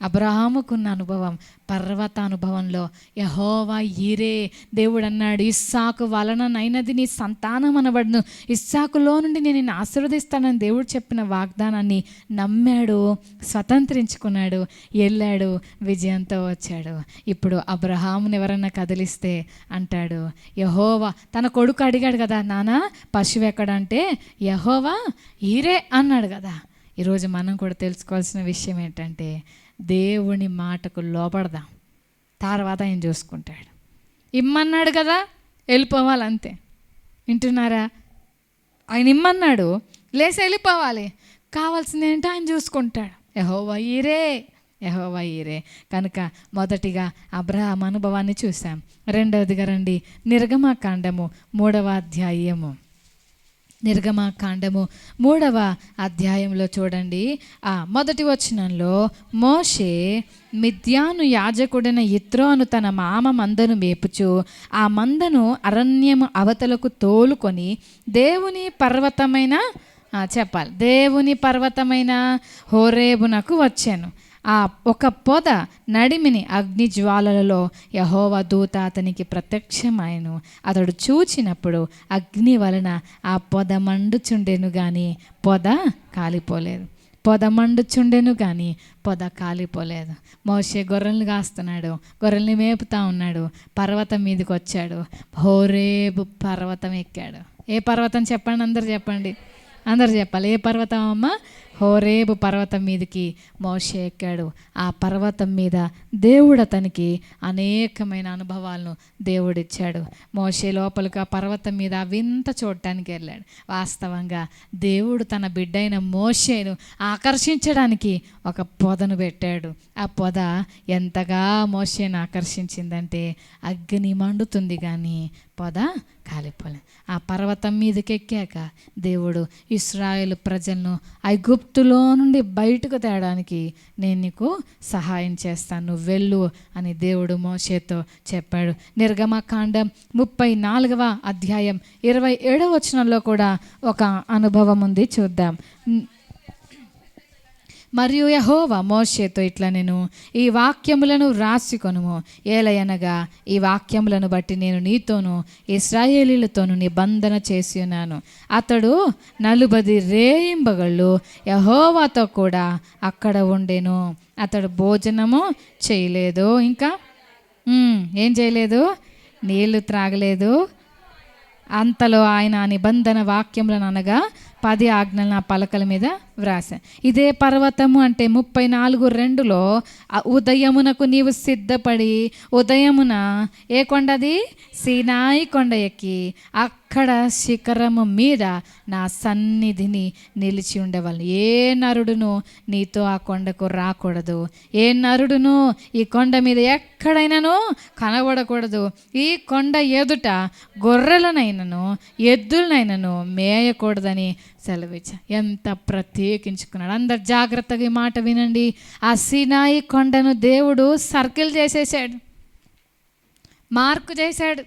అబ్రహాముకున్న అనుభవం, పర్వత అనుభవంలో యెహోవా ఈరే, దేవుడు అన్నాడు, ఇస్సాకు వలననైనది నీ సంతానం అనబడును, ఇస్సాకులో నుండి నేను నిన్ను ఆశీర్వదిస్తానని దేవుడు చెప్పిన వాగ్దానాన్ని నమ్మాడు, స్వతంత్రించుకున్నాడు, వెళ్ళాడు, విజయంతో వచ్చాడు. ఇప్పుడు అబ్రహాముని ఎవరన్నా కదిలిస్తే అంటాడు, యెహోవా, తన కొడుకు అడిగాడు కదా, నాన్న పశువు ఎక్కడంటే యెహోవా ఈరే అన్నాడు కదా. ఈరోజు మనం కూడా తెలుసుకోవాల్సిన విషయం ఏంటంటే, దేవుని మాటకు లోబడదాం, తర్వాత ఆయన చూసుకుంటాడు. ఇమ్మన్నాడు కదా, వెళ్ళిపోవాలంతే. వింటున్నారా? ఆయన ఇమ్మన్నాడు, లేసి వెళ్ళిపోవాలి. కావాల్సింది ఏంటో ఆయన చూసుకుంటాడు. యెహోవా ఈరే. కనుక మొదటిగా అబ్రహాం అనుభవాన్ని చూసాం. రెండవదిగా రండి, నిర్గమకాండము 3వ అధ్యాయము. నిర్గమకాండము 3వ అధ్యాయంలో చూడండి, మొదటి వచనంలో, మోషే మిద్యాను యాజకుడైన యిత్రోను తన మామ మందను మేపుచు ఆ మందను అరణ్యము అవతలకు తోలుకొని దేవుని పర్వతమైన హోరేబునకు వచ్చాను. ఆ ఒక పొద నడిమిని అగ్ని జ్వాలలలో యెహోవా దూత అతనికి ప్రత్యక్షమాయెను. అతడు చూచినప్పుడు అగ్ని వలన ఆ పొద మండుచుండెను గాని పొద కాలిపోలేదు. మోషే గొర్రెలను కాస్తున్నాడు, గొర్రెల్ని మేపుతా ఉన్నాడు. పర్వతం మీదకి వచ్చాడు, హోరేబు పర్వతం ఎక్కాడు. ఏ పర్వతం చెప్పండి, అందరు చెప్పాలి. ఏ పర్వతం అమ్మ? హోరేబు పర్వతం మీదకి మోషే ఎక్కాడు. ఆ పర్వతం మీద దేవుడు అతనికి అనేకమైన అనుభవాలను దేవుడిచ్చాడు. మోషే లోపలికి ఆ పర్వతం మీద వింత చూడటానికి వెళ్ళాడు. వాస్తవంగా దేవుడు తన బిడ్డైన మోషేను ఆకర్షించడానికి ఒక పొదను పెట్టాడు. ఆ పొద ఎంతగా మోషేను ఆకర్షించిందంటే అగ్ని మండుతుంది కానీ పొద కాలిపోలేదు. ఆ పర్వతం మీదకి ఎక్కాక దేవుడు ఇశ్రాయేలు ప్రజలను ఐగుప్తులో నుండి బయటకు తేడానికి నేను నీకు సహాయం చేస్తాను, నువ్వు వెళ్ళు అని దేవుడు మోషేతో చెప్పాడు. నిర్గమకాండం 34వ అధ్యాయం 27వ వచనంలో కూడా ఒక అనుభవం ఉంది, చూద్దాం. మరియు యెహోవా మోషేతో ఇట్లా, నేను ఈ వాక్యములను వ్రాసికొనుము, ఏలయనగా ఈ వాక్యములను బట్టి నేను నీతోనూ ఇశ్రాయేలీలతోనూ నిబంధన చేసి ఉన్నాను. అతడు 40 రేయింబగళ్ళు యెహోవాతో కూడా అక్కడ ఉండెను. అతడు భోజనము చేయలేదు, ఇంకా ఏం చేయలేదు, నీళ్లు త్రాగలేదు. అంతలో ఆయన నిబంధన వాక్యములను అనగా 10 ఆజ్ఞలను ఆ పలకల మీద వ్రాసాను. ఇదే పర్వతము అంటే 34:2లో, ఉదయమునకు నీవు సిద్ధపడి ఉదయమున ఏ కొండది? సీనాయి కొండ ఎక్కి అక్కడ శిఖరము మీద నా సన్నిధిని నిలిచి ఉండేవాళ్ళు. ఏ నరుడును నీతో ఆ కొండకు రాకూడదు, ఏ నరుడును ఈ కొండ మీద ఎక్కడైనాను కనబడకూడదు. ఈ కొండ ఎదుట గొర్రెలనైనను ఎద్దులనైనను మేయకూడదని సెలవిచ్చా. ఎంత ప్రత్యేకించుకున్నాడు. అందరు జాగ్రత్తగా ఈ మాట వినండి. ఆ సీనాయి కొండను దేవుడు సర్కిల్ చేసేసాడు, మార్కు చేశాడు.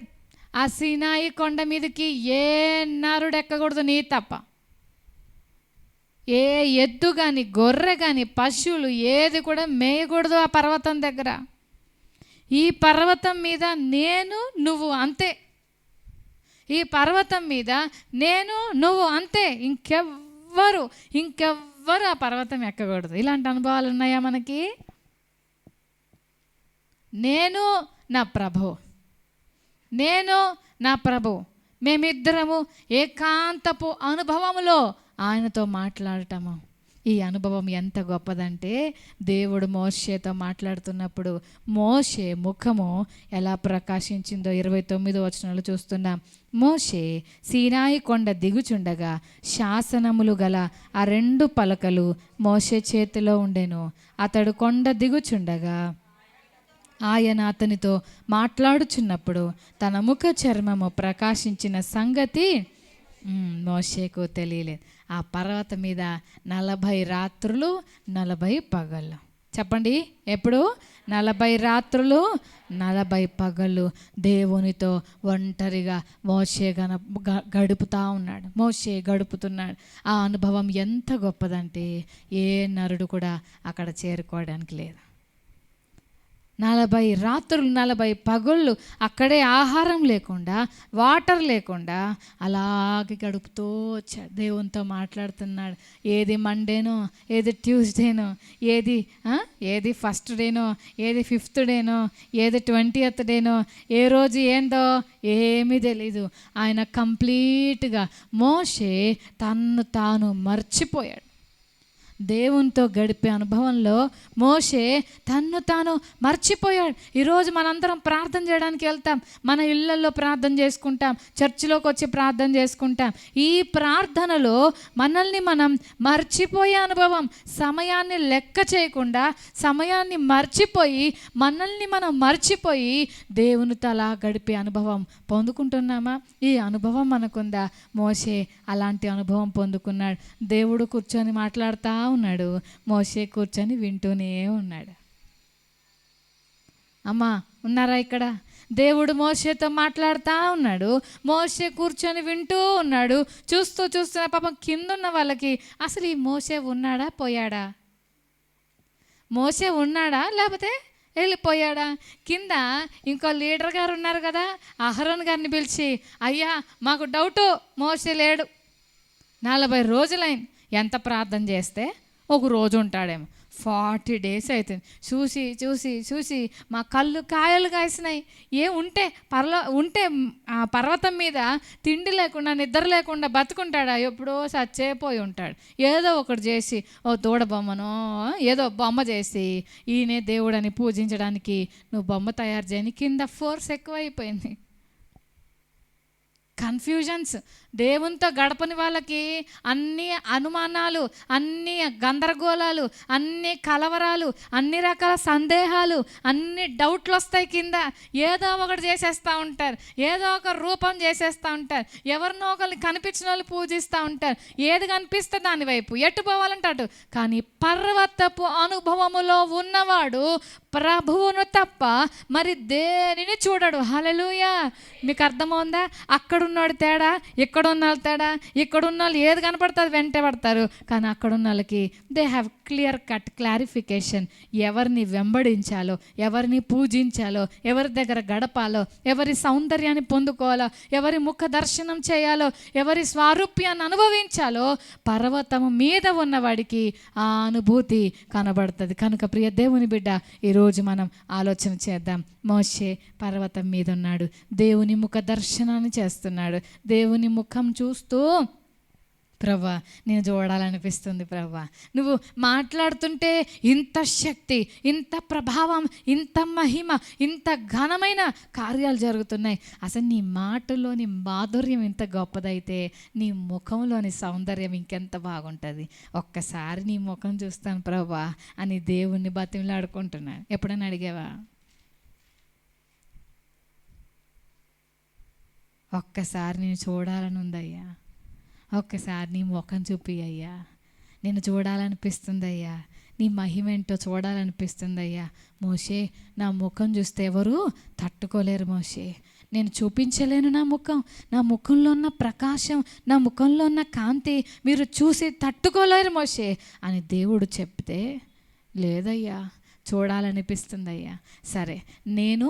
ఆ సీనాయి కొండ మీదకి ఏ నరుడు ఎక్కకూడదు, నీ తప్ప. ఏ ఎద్దు కానీ గొర్రె కానీ పశువులు ఏది కూడా మేయకూడదు ఆ పర్వతం దగ్గర. ఈ పర్వతం మీద నేను నువ్వు అంతే, ఈ పర్వతం మీద నేను నువ్వు అంతే, ఇంకెవ్వరు ఆ పర్వతం ఎక్కకూడదు. ఇలాంటి అనుభవాలు ఉన్నాయా మనకి? నేను నా ప్రభు మేమిద్దరము ఏకాంతపు అనుభవములో ఆయనతో మాట్లాడటము. ఈ అనుభవం ఎంత గొప్పదంటే, దేవుడు మోషేతో మాట్లాడుతున్నప్పుడు మోషే ముఖము ఎలా ప్రకాశించిందో 29వ వచనంలో చూస్తున్నాం. మోషే సీనాయి కొండ దిగుచుండగా శాసనములు గల ఆ 2 పలకలు మోషే చేతిలో ఉండెను. అతడు కొండ దిగుచుండగా ఆయన అతనితో మాట్లాడుచున్నప్పుడు తన ముఖ చర్మము ప్రకాశించిన సంగతి మోషేకు తెలియలేదు. ఆ పర్వతం మీద 40 రాత్రులు 40 పగళ్ళు. చెప్పండి, ఎప్పుడు? 40 రాత్రులు 40 పగళ్ళు దేవునితో ఒంటరిగా మోషే గడుపుతున్నాడు. ఆ అనుభవం ఎంత గొప్పదంటే ఏ నరుడు కూడా అక్కడ చేరుకోవడానికి లేదు. 40 రాత్రులు 40 పగళ్ళు అక్కడే ఆహారం లేకుండా, వాటర్ లేకుండా అలాగే గడుపుతూ వచ్చాడు. దేవునితో మాట్లాడుతున్నాడు. ఏది మండేనో, ఏది ట్యూస్డేనో, ఏది ఫస్ట్ డేనో, ఏది 5th డేనో, ఏది 20th డేనో, ఏ రోజు ఏందో ఏమీ తెలీదు. ఆయన కంప్లీట్గా మోషే తన్ను తాను మర్చిపోయాడు. దేవునితో గడిపే అనుభవంలో మోషే తన్ను తాను మర్చిపోయాడు. ఈరోజు మనందరం ప్రార్థన చేయడానికి వెళ్తాం, మన ఇళ్ళల్లో ప్రార్థన చేసుకుంటాం, చర్చిలోకి వచ్చి ప్రార్థన చేసుకుంటాం. ఈ ప్రార్థనలో మనల్ని మనం మర్చిపోయే అనుభవం, సమయాన్ని లెక్క చేయకుండా సమయాన్ని మర్చిపోయి మనల్ని మనం మర్చిపోయి దేవునితో అలా గడిపే అనుభవం పొందుకుంటున్నామా? ఈ అనుభవం మనకుందా? మోషే అలాంటి అనుభవం పొందుకున్నాడు. దేవుడు కూర్చొని మాట్లాడుతూ ఉన్నాడు, మోషే కూర్చొని వింటూనే ఉన్నాడు. అమ్మా ఉన్నారా ఇక్కడ? దేవుడు మోషేతో మాట్లాడుతూ ఉన్నాడు, మోషే కూర్చొని వింటూ ఉన్నాడు. చూస్తున్న పాపం కింద ఉన్న వాళ్ళకి అసలు ఈ మోషే ఉన్నాడా పోయాడా? మోషే ఉన్నాడా లేకపోతే వెళ్ళిపోయాడా? కింద ఇంకో లీడర్ గారు ఉన్నారు కదా, అహరోన్ గారిని పిలిచి, అయ్యా మాకు డౌటు, మోషే లేడు, 40 రోజులైంది. ఎంత ప్రార్థన చేస్తే ఒక రోజు ఉంటాడేమో, 40 days అవుతుంది. చూసి మా కళ్ళు కాయలు కాసినాయి. ఉంటే ఆ పర్వతం మీద తిండి లేకుండా నిద్ర లేకుండా బతుకుంటాడా? ఎప్పుడో చచ్చేపోయి ఉంటాడు. ఏదో ఒకటి చేసి ఓ దూడ బొమ్మనో ఏదో బొమ్మ చేసి ఈయనే దేవుడని పూజించడానికి నువ్వు బొమ్మ తయారు చేయని కింద ఫోర్స్ ఎక్కువైపోయింది. కన్ఫ్యూజన్స్. దేవునితో గడపని వాళ్ళకి అన్ని అనుమానాలు, అన్ని గందరగోళాలు, అన్ని కలవరాలు, అన్ని రకాల సందేహాలు, అన్ని డౌట్లు వస్తాయి. కింద ఏదో ఒకటి చేసేస్తూ ఉంటారు, ఏదో ఒక రూపం చేసేస్తూ ఉంటారు, ఎవరినో ఒకరిని కనిపించిన వాళ్ళు పూజిస్తూ ఉంటారు. ఏది కనిపిస్తే దాని వైపు ఎటు పోవాలంటే అటు. కానీ పర్వతపు అనుభవములో ఉన్నవాడు ప్రభువును తప్ప మరి దేనిని చూడడు. హల్లెలూయా! మీకు అర్థమవుందా? అక్కడున్నాడు తేడా, ఇక్కడున్న వాళ్ళు తేడా. ఇక్కడున్న వాళ్ళు ఏది కనపడుతుంది వెంటే పడతారు, కానీ అక్కడున్న వాళ్ళకి they have clear cut clarification. ఎవరిని వెంబడించాలో, ఎవరిని పూజించాలో, ఎవరి దగ్గర గడపాలో, ఎవరి సౌందర్యాన్ని పొందుకోవాలో, ఎవరి ముఖ దర్శనం చేయాలో, ఎవరి స్వారూప్యాన్ని అనుభవించాలో పర్వతము మీద ఉన్నవాడికి ఆ అనుభూతి కనబడుతుంది. కనుక ప్రియ దేవుని బిడ్డ, ఈరోజు మనం ఆలోచన చేద్దాం. మోషే పర్వతం మీద ఉన్నాడు, దేవుని ముఖ దర్శనాన్ని చేస్తున్నాడు. దేవుని ముఖం చూస్తూ, ప్రవ్వా నేను చూడాలనిపిస్తుంది ప్రవ్వా, నువ్వు మాట్లాడుతుంటే ఇంత శక్తి, ఇంత ప్రభావం, ఇంత మహిమ, ఇంత ఘనమైన కార్యాలు జరుగుతున్నాయి. అసలు నీ మాటలోని మాధుర్యం ఇంత గొప్పదైతే నీ ముఖంలోని సౌందర్యం ఇంకెంత బాగుంటుంది. ఒక్కసారి నీ ముఖం చూస్తాను ప్రవ్వా అని దేవుణ్ణి బతిమలాడుకుంటున్నాను. ఎప్పుడైనా అడిగావా? ఒక్కసారి నేను చూడాలని ఉందయ్యా, ఒక్కసారి నీ ముఖం చూపి అయ్యా, నేను చూడాలనిపిస్తుంది అయ్యా, నీ మహిమ ఏంటో చూడాలనిపిస్తుంది అయ్యా. మోషే నా ముఖం చూస్తే ఎవరు తట్టుకోలేరు మోషే, నేను చూపించలేను నా ముఖం, నా ముఖంలో ఉన్న ప్రకాశం, నా ముఖంలో ఉన్న కాంతి మీరు చూసి తట్టుకోలేరు మోషే అని దేవుడు చెప్తే, లేదయ్యా చూడాలనిపిస్తుంది అయ్యా. సరే, నేను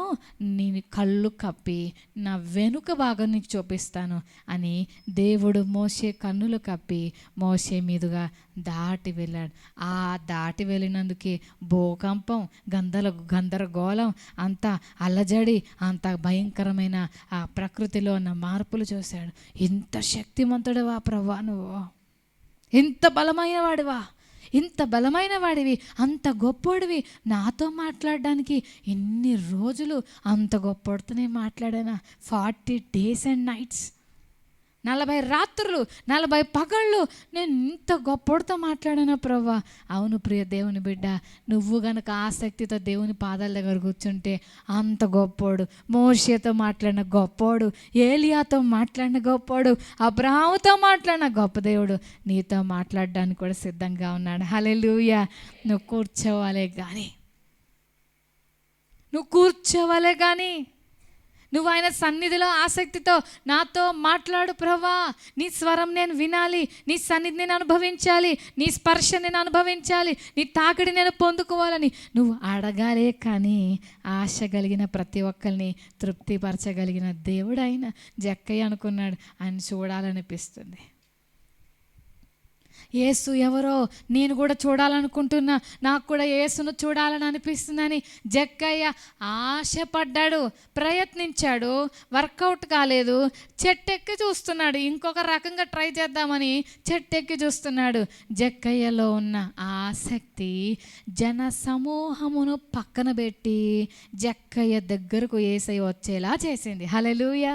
నీ కళ్ళు కప్పి నా వెనుక భాగం నీకు చూపిస్తాను అని దేవుడు మోషే కన్నులు కప్పి మోషే మీదుగా దాటి వెళ్ళాడు. ఆ దాటి వెళ్ళినందుకే భూకంపం, గందరగోళం, అంత అల్లజడి, అంత భయంకరమైన ఆ ప్రకృతిలో ఉన్న మార్పులు చూశాడు. ఇంత శక్తిమంతుడివా ప్రభువా, నువ్వు ఇంత బలమైన వాడివా, ఇంత బలమైన వాడివి, అంత గొప్పోడివి, నాతో మాట్లాడడానికి ఎన్ని రోజులు అంత గొప్పోడితోనే మాట్లాడానా? 40 days and nights, 40 రాత్రులు 40 పగళ్ళు నేను ఇంత గొప్పోడితో మాట్లాడానా ప్రభువా? అవును ప్రియ దేవుని బిడ్డ, నువ్వు గనక ఆసక్తితో దేవుని పాదాల దగ్గర కూర్చుంటే అంత గొప్పోడు. మోషేతో మాట్లాడిన గొప్పోడు, ఏలియాతో మాట్లాడిన గొప్పోడు, అబ్రహాముతో మాట్లాడిన గొప్ప దేవుడు నీతో మాట్లాడడానికి కూడా సిద్ధంగా ఉన్నాడు. హల్లెలూయా! నువ్వు కూర్చోవాలే కానీ నువ్వు ఆయన సన్నిధిలో ఆసక్తితో నాతో మాట్లాడు ప్రభువా, నీ స్వరం నేను వినాలి, నీ సన్నిధి నేను అనుభవించాలి, నీ స్పర్శ నేను అనుభవించాలి, నీ తాకిడి నేను పొందుకోవాలని నువ్వు అడగాలే. కానీ ఆశ కలిగిన ప్రతి ఒక్కరిని తృప్తిపరచగలిగిన దేవుడు ఆయన. జక్కయ్య అనుకున్నాడు, ఆయన చూడాలనిపిస్తుంది. యేసు ఎవరో నేను కూడా చూడాలనుకుంటున్నా, నాకు కూడా యేసును చూడాలని అనిపిస్తుందని జక్కయ్య ఆశపడ్డాడు, ప్రయత్నించాడు, వర్కౌట్ కాలేదు. చెట్టెక్కి చూస్తున్నాడు, ఇంకొక రకంగా ట్రై చేద్దామని చెట్టెక్కి చూస్తున్నాడు. జక్కయ్యలో ఉన్న ఆసక్తి జన సమూహమును పక్కన పెట్టి జక్కయ్య దగ్గరకు యేసయ్య వచ్చేలా చేసింది. హల్లెలూయా.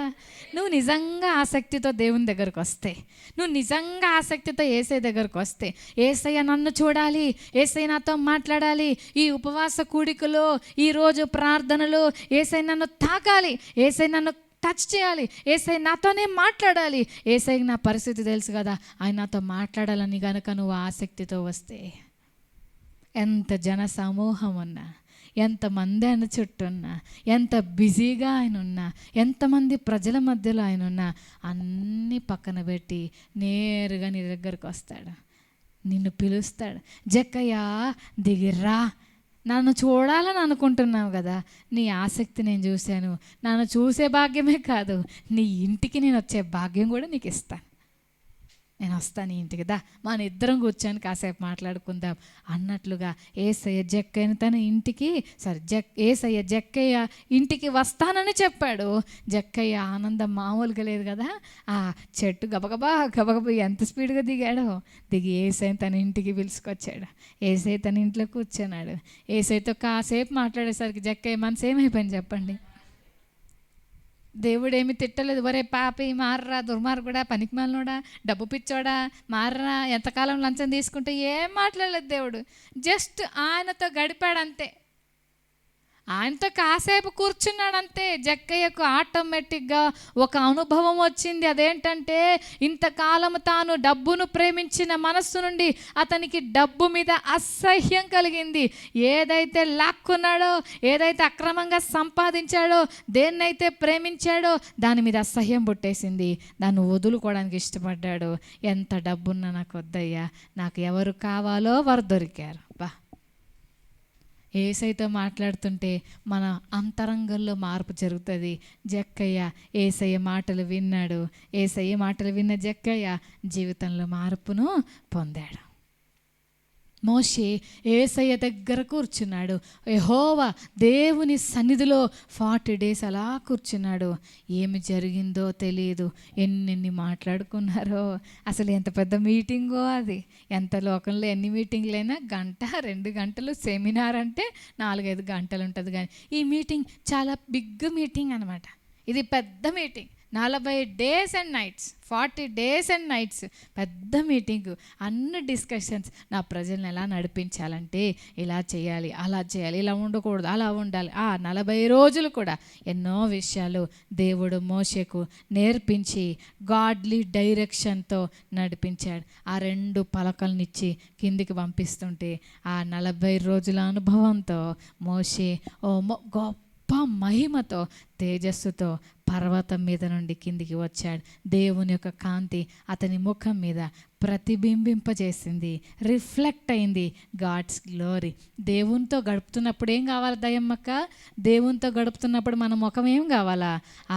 నువ్వు నిజంగా ఆసక్తితో దేవుని దగ్గరకు వస్తే, నువ్వు నిజంగా ఆసక్తితో యేసయ్య దగ్గరకు వస్తే, యేసయ్య నన్ను చూడాలి, యేసయ్య నాతో మాట్లాడాలి, ఈ ఉపవాస కూడికలో, ఈరోజు ప్రార్థనలో యేసయ్య నన్ను తాకాలి, యేసయ్య నన్ను టచ్ చేయాలి, యేసయ్య నాతోనే మాట్లాడాలి, యేసయ్యకి నా పరిస్థితి తెలుసు కదా, ఆయన నాతో మాట్లాడాలని కనుక నువ్వు ఆసక్తితో వస్తే, ఎంత జన సమూహం ఉన్నా, ఎంతమంది ఆయన చుట్టూ ఉన్నా, ఎంత బిజీగా ఆయన ఉన్నా, ఎంతమంది ప్రజల మధ్యలో ఆయన ఉన్నా, అన్నీ పక్కన పెట్టి నేరుగా నీ దగ్గరకు వస్తాడు, నిన్ను పిలుస్తాడు. జక్కయ్య దిగిరా, నన్ను చూడాలని అనుకుంటున్నావు కదా, నీ ఆసక్తి నేను చూశాను, నన్ను చూసే భాగ్యమే కాదు, నీ ఇంటికి నేను వచ్చే భాగ్యం కూడా నీకు ఇస్తాను, నేను వస్తాను ఇంటికి, దా మన ఇద్దరం కూర్చొని కాసేపు మాట్లాడుకుందాం అన్నట్లుగా యేసయ్య జక్కయ్యను తన ఇంటికి యేసయ్య జక్కయ్య ఇంటికి వస్తానని చెప్పాడు. జక్కయ్య ఆనందం మామూలుగా లేదు కదా. ఆ చెట్టు గబగబా ఎంత స్పీడ్గా దిగాడో, దిగి యేసయ్యను తన ఇంటికి పిలుచుకొచ్చాడు. యేసయ్య తన ఇంట్లో కూర్చున్నాడు. యేసయ్యతో కాసేపు మాట్లాడేసరికి జక్కయ్య మనసు ఏమైపోయింది చెప్పండి? దేవుడేమి తిట్టలేదు, ఒరే పాపి మారరా, దుర్మార్గుడా, పనికిమాలినోడా, డబ్బు పిచ్చోడా, మారరా, ఎంతకాలం లంచం తీసుకుంటే ఏం మాట్లాడలేదు దేవుడు. జస్ట్ ఆయనతో గడిపాడంతే, ఆయనతో కాసేపు కూర్చున్నాడంతే. జక్కయ్యకు ఆటోమేటిక్గా ఒక అనుభవం వచ్చింది. అదేంటంటే, ఇంతకాలం తాను డబ్బును ప్రేమించిన మనస్సు నుండి అతనికి డబ్బు మీద అసహ్యం కలిగింది. ఏదైతే లాక్కున్నాడో, ఏదైతే అక్రమంగా సంపాదించాడో, దేన్నైతే ప్రేమించాడో దాని మీద అసహ్యం పుట్టేసింది. దాన్ని వదులుకోవడానికి ఇష్టపడ్డాడు. ఎంత డబ్బున్నా నాకు వద్దయ్యా, నాకు ఎవరు కావాలో వారు దొరికారు. బా, యేసయ్యతో మాట్లాడుతుంటే మన అంతరంగంలో మార్పు జరుగుతుంది. జక్కయ్య యేసయ్య మాటలు విన్నాడు. యేసయ్య మాటలు విన్న జక్కయ్య జీవితంలో మార్పును పొందాడు. మోషే యేసయ్య దగ్గర కూర్చున్నాడు. యెహోవా దేవుని సన్నిధిలో 40 days అలా కూర్చున్నాడు. ఏమి జరిగిందో తెలియదు, ఎన్నెన్ని మాట్లాడుకున్నారో, అసలు ఎంత పెద్ద మీటింగో అది. ఎంత లోకంలో ఎన్ని మీటింగ్లైనా 1-2 గంటలు, సెమినార్ అంటే 4-5 గంటలు ఉంటుంది. కానీ ఈ మీటింగ్ చాలా బిగ్ మీటింగ్ అనమాట. ఇది పెద్ద meeting, 40 days and nights, 40 days and nights పెద్ద మీటింగు, అన్ని డిస్కషన్స్. నా ప్రజల్ని ఎలా నడిపించాలంటే ఇలా చేయాలి, అలా చేయాలి, ఇలా ఉండకూడదు, అలా ఉండాలి. 40 రోజులు కూడా ఎన్నో విషయాలు దేవుడు మోషేకు నేర్పించి గాడ్లీ డైరెక్షన్తో నడిపించాడు. ఆ 2 పలకలనిచ్చి కిందికి పంపిస్తుంటే ఆ 40 రోజుల అనుభవంతో మోషే గొప్ప మహిమతో, తేజస్సుతో పర్వతం మీద నుండి కిందికి వచ్చాడు. దేవుని యొక్క కాంతి అతని ముఖం మీద ప్రతిబింబింపజేసింది, రిఫ్లెక్ట్ అయింది గాడ్స్ గ్లోరీ. దేవునితో గడుపుతున్నప్పుడు ఏం కావాలి దయమ్మక్క? దేవునితో గడుపుతున్నప్పుడు మన ముఖం ఏం కావాలా?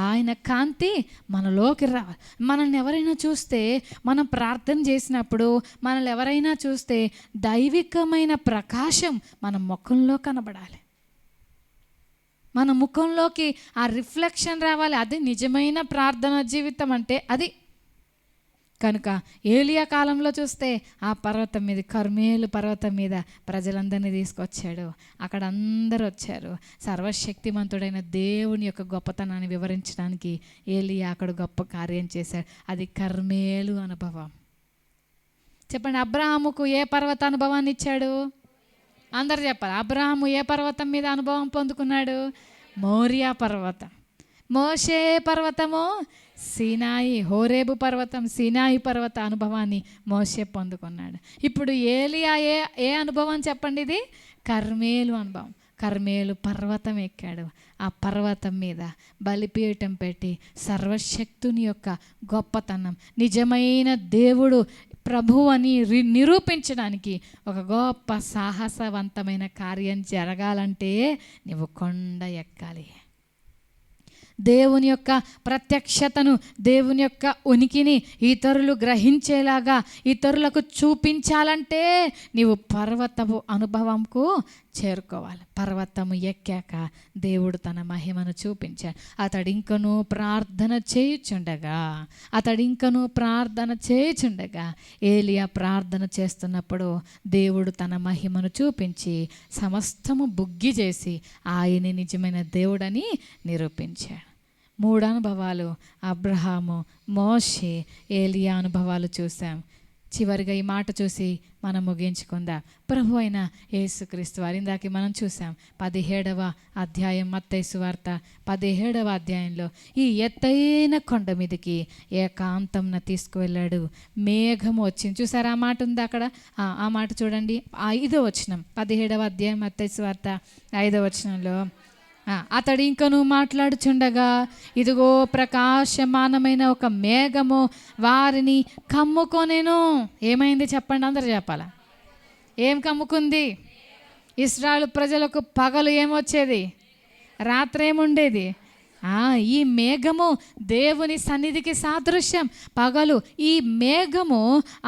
ఆయన కాంతి మనలోకి రావాలి. మనల్ని ఎవరైనా చూస్తే, మనం ప్రార్థన చేసినప్పుడు మనల్ని ఎవరైనా చూస్తే దైవికమైన ప్రకాశం మన ముఖంలో కనబడాలి, మన ముఖంలోకి ఆ రిఫ్లెక్షన్ రావాలి. అది నిజమైన ప్రార్థన జీవితం అంటే అది. కనుక ఏలియా కాలంలో చూస్తే ఆ పర్వతం మీద, కర్మేలు పర్వతం మీద ప్రజలందరినీ తీసుకొచ్చాడు. అక్కడ అందరూ వచ్చారు. సర్వశక్తిమంతుడైన దేవుని యొక్క గొప్పతనాన్ని వివరించడానికి ఏలియా అక్కడ గొప్ప కార్యం చేశాడు. అది కర్మేలు అనుభవం. చెప్పండి, అబ్రాహాముకు ఏ పర్వత అనుభవాన్ని ఇచ్చాడు? అందరు చెప్పాలి. అబ్రాహాము ఏ పర్వతం మీద అనుభవం పొందుకున్నాడు? మోరియా పర్వతం. మోషే పర్వతము సీనాయి, హోరేబు పర్వతం, సీనాయి పర్వత అనుభవాన్ని మోషే పొందుకున్నాడు. ఇప్పుడు ఏలియా ఏ అనుభవం చెప్పండి? ఇది కర్మేలు అనుభవం. కర్మేలు పర్వతం ఎక్కాడు. ఆ పర్వతం మీద బలిపీఠం పెట్టి సర్వశక్తుని యొక్క గొప్పతనం, నిజమైన దేవుడు ప్రభు అని నిరూపించడానికి ఒక గొప్ప సాహసవంతమైన కార్యం జరగాలంటే నువ్వు కొండ ఎక్కాలి. దేవుని యొక్క ప్రత్యక్షతను, దేవుని యొక్క ఉనికిని ఇతరులు గ్రహించేలాగా, ఇతరులకు చూపించాలంటే నీవు పర్వతపు అనుభవంకు చేరుకోవాలి. పర్వతము ఎక్కాక దేవుడు తన మహిమను చూపించాడు. అతడింకను ప్రార్థన చేయుచుండగా ఏలియా ప్రార్థన చేస్తున్నప్పుడు దేవుడు తన మహిమను చూపించి సమస్తము బుగ్గి చేసి ఆయన నిజమైన దేవుడని నిరూపించాడు. 3 అనుభవాలు అబ్రహాము, మోషే, ఏలియా అనుభవాలు చూసాం. చివరిగా ఈ మాట చూసి మనం ముగించుకుందాం. ప్రభు అయిన యేసుక్రీస్తు వారి ఇందాక మనం చూసాం 17వ అధ్యాయం మత్తయి సువార్త 17వ అధ్యాయంలో ఈ ఎత్తైన కొండ మీదకి ఏకాంతంన తీసుకువెళ్ళాడు. మేఘము వచ్చింది. చూసారా ఆ మాట ఉంది అక్కడ? ఆ మాట చూడండి. 5వ వచనం 17వ అధ్యాయం మత్తయి సువార్త 5వ వచనంలో అతడు ఇంకను మాట్లాడుచుండగా ఇదిగో ప్రకాశమానమైన ఒక మేఘము వారిని కమ్ముకొనెను. ఏమైంది చెప్పండి, అందరూ చెప్పాలా? ఏం కమ్ముకుంది? ఇశ్రాయేలు ప్రజలకు పగలు ఏమొచ్చేది, రాత్రి ఏముండేది? ఈ మేఘము దేవుని సన్నిధికి సాదృశ్యం. పగలు ఈ మేఘము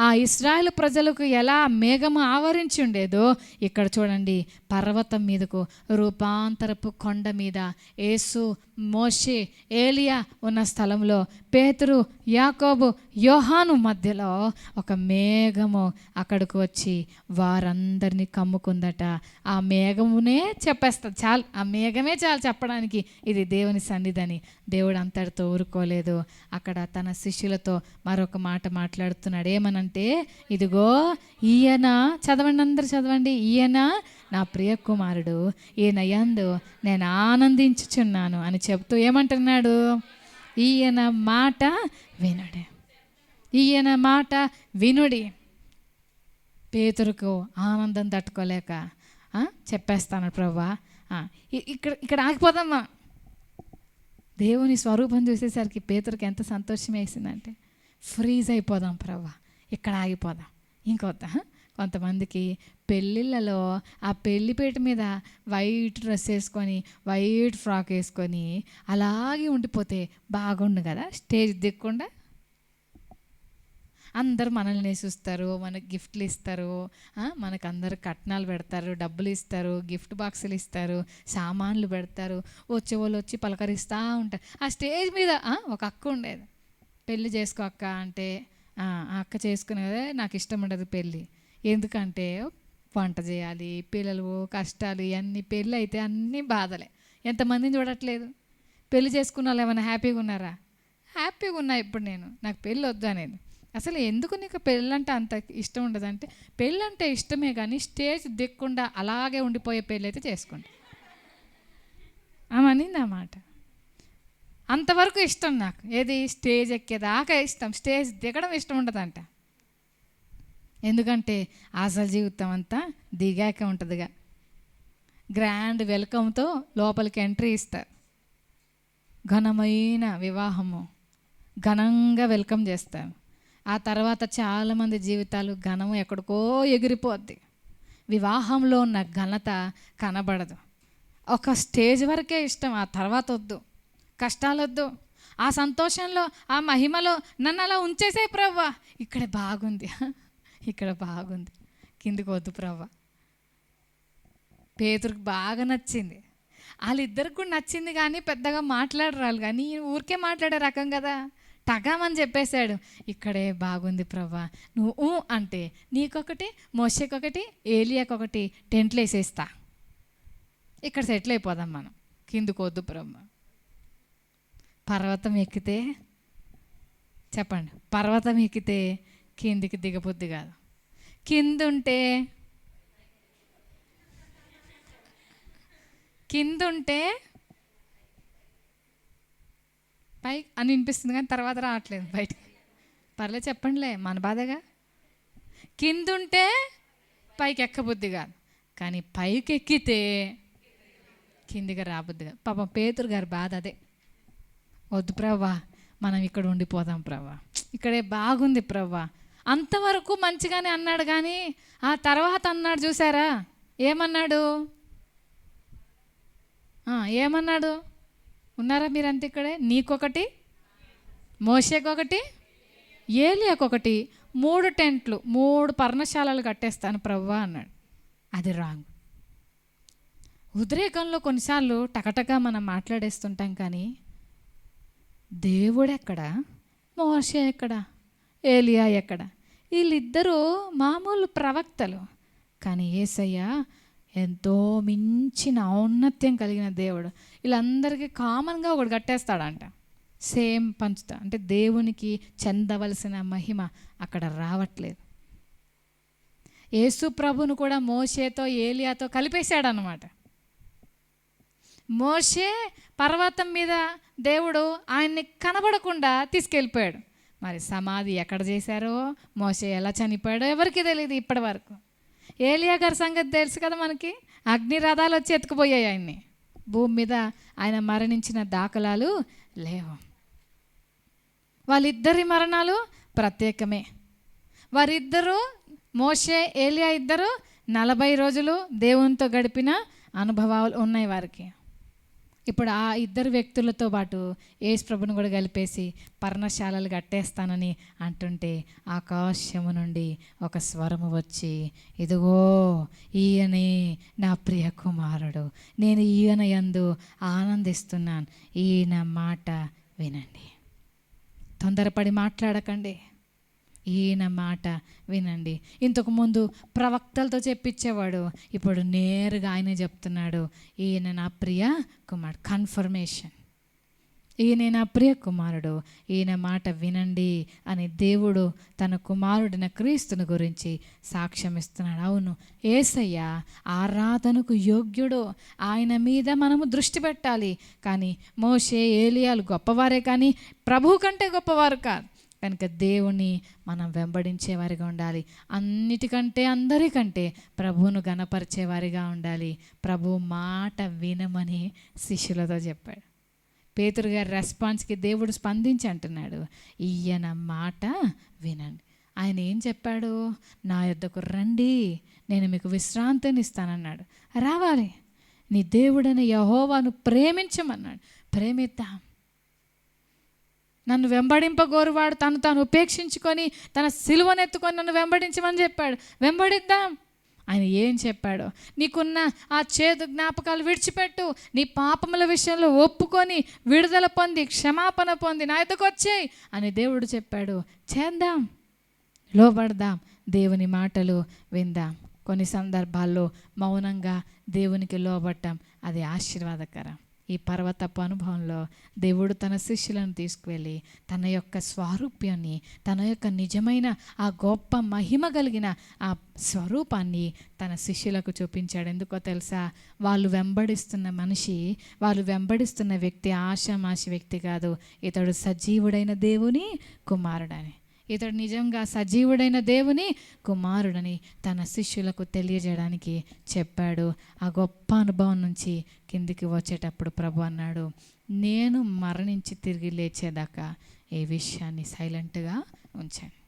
ఆ ఇశ్రాయేలు ప్రజలకు ఎలా మేఘము ఆవరించి ఉండేదో ఇక్కడ చూడండి, పర్వతం మీదకు రూపాంతరపు కొండ మీద యేసు, మోషే, ఏలియా ఉన్న స్థలంలో పేతురు, యాకోబు, యోహాను మధ్యలో ఒక మేఘము అక్కడికి వచ్చి వారందరినీ కమ్ముకుందట. ఆ మేఘమునే చెప్పేస్తుంది చాలు, ఆ మేఘమే చాలు చెప్పడానికి ఇది దేవుని సన్నిధిని. దేవుడు అంతటితో ఊరుకోలేదు. అక్కడ తన శిష్యులతో మరొక మాట మాట్లాడుతున్నాడు. ఏమనంటే, ఇదిగో ఈయన, చదవండి అందరు చదవండి, ఈయన నా ప్రియ కుమారుడు, ఈయన యందు నేను ఆనందించుచున్నాను అని చెప్తూ ఏమంటున్నాడు? ఈయన మాట వినుడి, ఈయన మాట వినుడి. పేతురుకు ఆనందం తట్టుకోలేక చెప్పేస్తాను ప్రభువా, ఇక్కడ ఆగిపోదమ్మా. దేవుని స్వరూపం చూసేసరికి పేతురుకి ఎంత సంతోషం వేసిందంటే, ఫ్రీజ్ అయిపోదాం ప్రభువా, ఇక్కడ ఆగిపోదాం, ఇంకొద్దా. కొంతమందికి పెళ్ళిళ్ళలో ఆ పెళ్లిపేట మీద వైట్ డ్రెస్ వేసుకొని, వైట్ ఫ్రాక్ వేసుకొని అలాగే ఉండిపోతే బాగుండు కదా, స్టేజ్ దిక్కుండా. అందరూ మనల్ని చూస్తారు, మనకి గిఫ్ట్లు ఇస్తారు, మనకు అందరు కట్నాలు పెడతారు, డబ్బులు ఇస్తారు, గిఫ్ట్ బాక్సులు ఇస్తారు, సామాన్లు పెడతారు, వచ్చే వాళ్ళు వచ్చి పలకరిస్తూ ఉంటారు. ఆ స్టేజ్ మీద ఒక అక్క ఉండేది, పెళ్ళి చేసుకో అక్క అంటే ఆ అక్క చేసుకునేదే నాకు ఇష్టం ఉండదు పెళ్ళి. ఎందుకంటే వంట చేయాలి, పిల్లలు, కష్టాలు, ఇవన్నీ. పెళ్ళి అయితే అన్నీ బాధలే. ఎంతమందిని చూడట్లేదు పెళ్ళి చేసుకున్న వాళ్ళు ఏమైనా హ్యాపీగా ఉన్నారా? హ్యాపీగా ఉన్నా ఇప్పుడు నేను, నాకు పెళ్ళి వద్దు అనేది. అసలు ఎందుకు నీకు పెళ్ళంటే అంత ఇష్టం ఉండదంటే, పెళ్ళంటే ఇష్టమే కానీ స్టేజ్ దిక్కుండా అలాగే ఉండిపోయే పెళ్ళి అయితే చేసుకుంటా అనింది ఆ మాట. అంతవరకు ఇష్టం నాకు. ఏది? స్టేజ్ ఎక్కేదాకా ఇష్టం, స్టేజ్ దిగడం ఇష్టం ఉండదంట. ఎందుకంటే అసలు జీవితం అంతా దిగాక ఉంటుందిగా. గ్రాండ్ వెల్కమ్తో లోపలికి ఎంట్రీ ఇస్తారు. ఘనమైన వివాహము, ఘనంగా వెల్కమ్ చేస్తారు. ఆ తర్వాత చాలామంది జీవితాలు ఘనము ఎక్కడికో ఎగిరిపోద్ది. వివాహంలో ఉన్న ఘనత కనబడదు. ఒక స్టేజ్ వరకే ఇష్టం, ఆ తర్వాత వద్దు, కష్టాలు వద్దు. ఆ సంతోషంలో, ఆ మహిమలో నన్ను అలా ఉంచేసే ప్రవ్వా, ఇక్కడ బాగుంది, ఇక్కడ బాగుంది, కిందికి వద్దు ప్రవ్వా. పేతురుకు బాగా నచ్చింది, వాళ్ళిద్దరికి కూడా నచ్చింది, కానీ పెద్దగా మాట్లాడరాలు. కానీ ఊరికే మాట్లాడే రకం కదా, టగామని చెప్పేశాడు, ఇక్కడే బాగుంది ప్రవ్వా, నువ్వు అంటే నీకొకటి, మోషేకొకటి, ఏలియాకొకటి టెంట్లు వేసేస్తా, ఇక్కడ సెటిల్ అయిపోదాం మనం, కిందికి వద్దు ప్రవ్వా. పర్వతం ఎక్కితే చెప్పండి, పర్వతం ఎక్కితే కిందికి దిగబుద్ది కాదు. కిందుంటే పై అని వినిపిస్తుంది, కానీ తర్వాత రావట్లేదు బయటికి. పర్లేదు చెప్పండిలే, మన బాధగా. కిందుంటే పైకి ఎక్కబుద్ది కాదు, కానీ పైకి ఎక్కితే కిందికి రాబుద్ది కాదు. పాపం పేతురు గారి బాధ అదే. వద్దు ప్రవ్వా, మనం ఇక్కడ ఉండిపోదాం ప్రవ్వా, ఇక్కడే బాగుంది ప్రవ్వా. అంతవరకు మంచిగానే అన్నాడు, కానీ ఆ తర్వాత అన్నాడు చూసారా, ఏమన్నాడు? ఉన్నారా మీరంతా ఇక్కడే? నీకొకటి, మోషేకొకటి, ఏలియాకొకటి, 3 టెంట్లు 3 పర్ణశాలలు కట్టేస్తాను ప్రభువా అన్నాడు. అది రాంగ్. ఉద్రేకంలో కొన్నిసార్లు టకటగా మనం మాట్లాడేస్తుంటాం, కానీ దేవుడెక్కడ, మోషే ఎక్కడ, ఏలియా ఎక్కడ? వీళ్ళిద్దరూ మామూలు ప్రవక్తలు, కానీ యేసయ్య ఎంతో మించిన ఔన్నత్యం కలిగిన దేవుడు. వీళ్ళందరికీ కామన్గా ఒకటి కట్టేస్తాడంట, సేమ్ పంచుతా. అంటే దేవునికి చెందవలసిన మహిమ అక్కడ రావట్లేదు. యేసు ప్రభును కూడా మోషేతో ఏలియాతో కలిపేశాడనమాట. మోషే పర్వతం మీద దేవుడు ఆయన్ని కనబడకుండా తీసుకెళ్ళిపోయాడు. మరి సమాధి ఎక్కడ చేశారో, మోషే ఎలా చనిపోయాడో ఎవరికి తెలియదు ఇప్పటి వరకు. ఏలియా గారి సంగతి తెలుసు కదా మనకి. అగ్ని రథాలు వచ్చి ఎత్తుకుపోయాయి ఆయన్ని. భూమి మీద ఆయన మరణించిన దాఖలాలు లేవు. వాళ్ళిద్దరి మరణాలు ప్రత్యేకమే. వారిద్దరూ, మోషే ఏలియా ఇద్దరు 40 రోజులు దేవునితో గడిపిన అనుభవాలు ఉన్నాయి వారికి. ఇప్పుడు ఆ ఇద్దరు వ్యక్తులతో పాటు యేసు ప్రభుని కూడా కలిపేసి పర్ణశాలలు కట్టేస్తానని అంటుంటే ఆకాశము నుండి ఒక స్వరము వచ్చి, ఇదిగో ఈయనే నా ప్రియ కుమారుడు, నేను ఈయన యందు ఆనందిస్తున్నాను, ఈయన మాట వినండి. తొందరపడి మాట్లాడకండి, ఈయన మాట వినండి. ఇంతకుముందు ప్రవక్తలతో చెప్పించేవాడు, ఇప్పుడు నేరుగా ఆయనే చెప్తున్నాడు, ఈయన నా ప్రియ కుమారుడు. కన్ఫర్మేషన్, ఈయన నా ప్రియ కుమారుడు, ఈయన మాట వినండి అని దేవుడు తన కుమారుడిన క్రీస్తుని గురించి సాక్ష్యం ఇస్తున్నాడు. అవును, యేసయ్య ఆరాధనకు యోగ్యుడు, ఆయన మీద మనము దృష్టి పెట్టాలి. కానీ మోషే ఏలియాలు గొప్పవారే, కానీ ప్రభువు కంటే గొప్పవారు కాదు. కనుక దేవుని మనం వెంబడించేవారిగా ఉండాలి. అన్నిటికంటే అందరికంటే ప్రభువును గణపరిచేవారిగా ఉండాలి. ప్రభు మాట వినమని శిష్యులతో చెప్పాడు. పేతురు గారి రెస్పాన్స్కి దేవుడు స్పందించి అంటున్నాడు, ఈయన మాట వినండి. ఆయన ఏం చెప్పాడు? నా యొద్దకు రండి, నేను మీకు విశ్రాంతిని ఇస్తానన్నాడు. రావాలి. నీ దేవుడైన యెహోవాను ప్రేమించమన్నాడు. ప్రేమిద్దాం. నన్ను వెంబడింపగోరువాడు తను తాను ఉపేక్షించుకొని తన సిలువనెత్తుకొని నన్ను వెంబడించమని చెప్పాడు. వెంబడిద్దాం. ఆయన ఏం చెప్పాడో, నీకున్న ఆ చేదు జ్ఞాపకాలు విడిచిపెట్టు, నీ పాపముల విషయంలో ఒప్పుకొని విడుదల పొంది క్షమాపణ పొంది నా యొద్దకు వచ్చేయి అని దేవుడు చెప్పాడు. చేద్దాం, లోబడదాం, దేవుని మాటలు విందాం. కొన్ని సందర్భాల్లో మౌనంగా దేవునికి లోబడటం అది ఆశీర్వాదకరం. ఈ పర్వతపు అనుభవంలో దేవుడు తన శిష్యులను తీసుకువెళ్ళి తన యొక్క స్వారూప్యాన్ని, తన యొక్క నిజమైన ఆ గొప్ప మహిమ కలిగిన ఆ స్వరూపాన్ని తన శిష్యులకు చూపించాడు. ఎందుకో తెలుసా? వాళ్ళు వెంబడిస్తున్న మనిషి, వాళ్ళు వెంబడిస్తున్న వ్యక్తి ఆషామాషి వ్యక్తి కాదు. ఇతడు సజీవుడైన దేవుని కుమారుడని, ఇతడు నిజంగా సజీవుడైన దేవుని కుమారుడని తన శిష్యులకు తెలియజేయడానికి చెప్పాడు. ఆ గొప్ప అనుభవం నుంచి కిందికి వచ్చేటప్పుడు ప్రభు అన్నాడు, నేను మరణించి తిరిగి లేచేదాకా ఈ విషయాన్ని సైలెంట్గా ఉంచండి.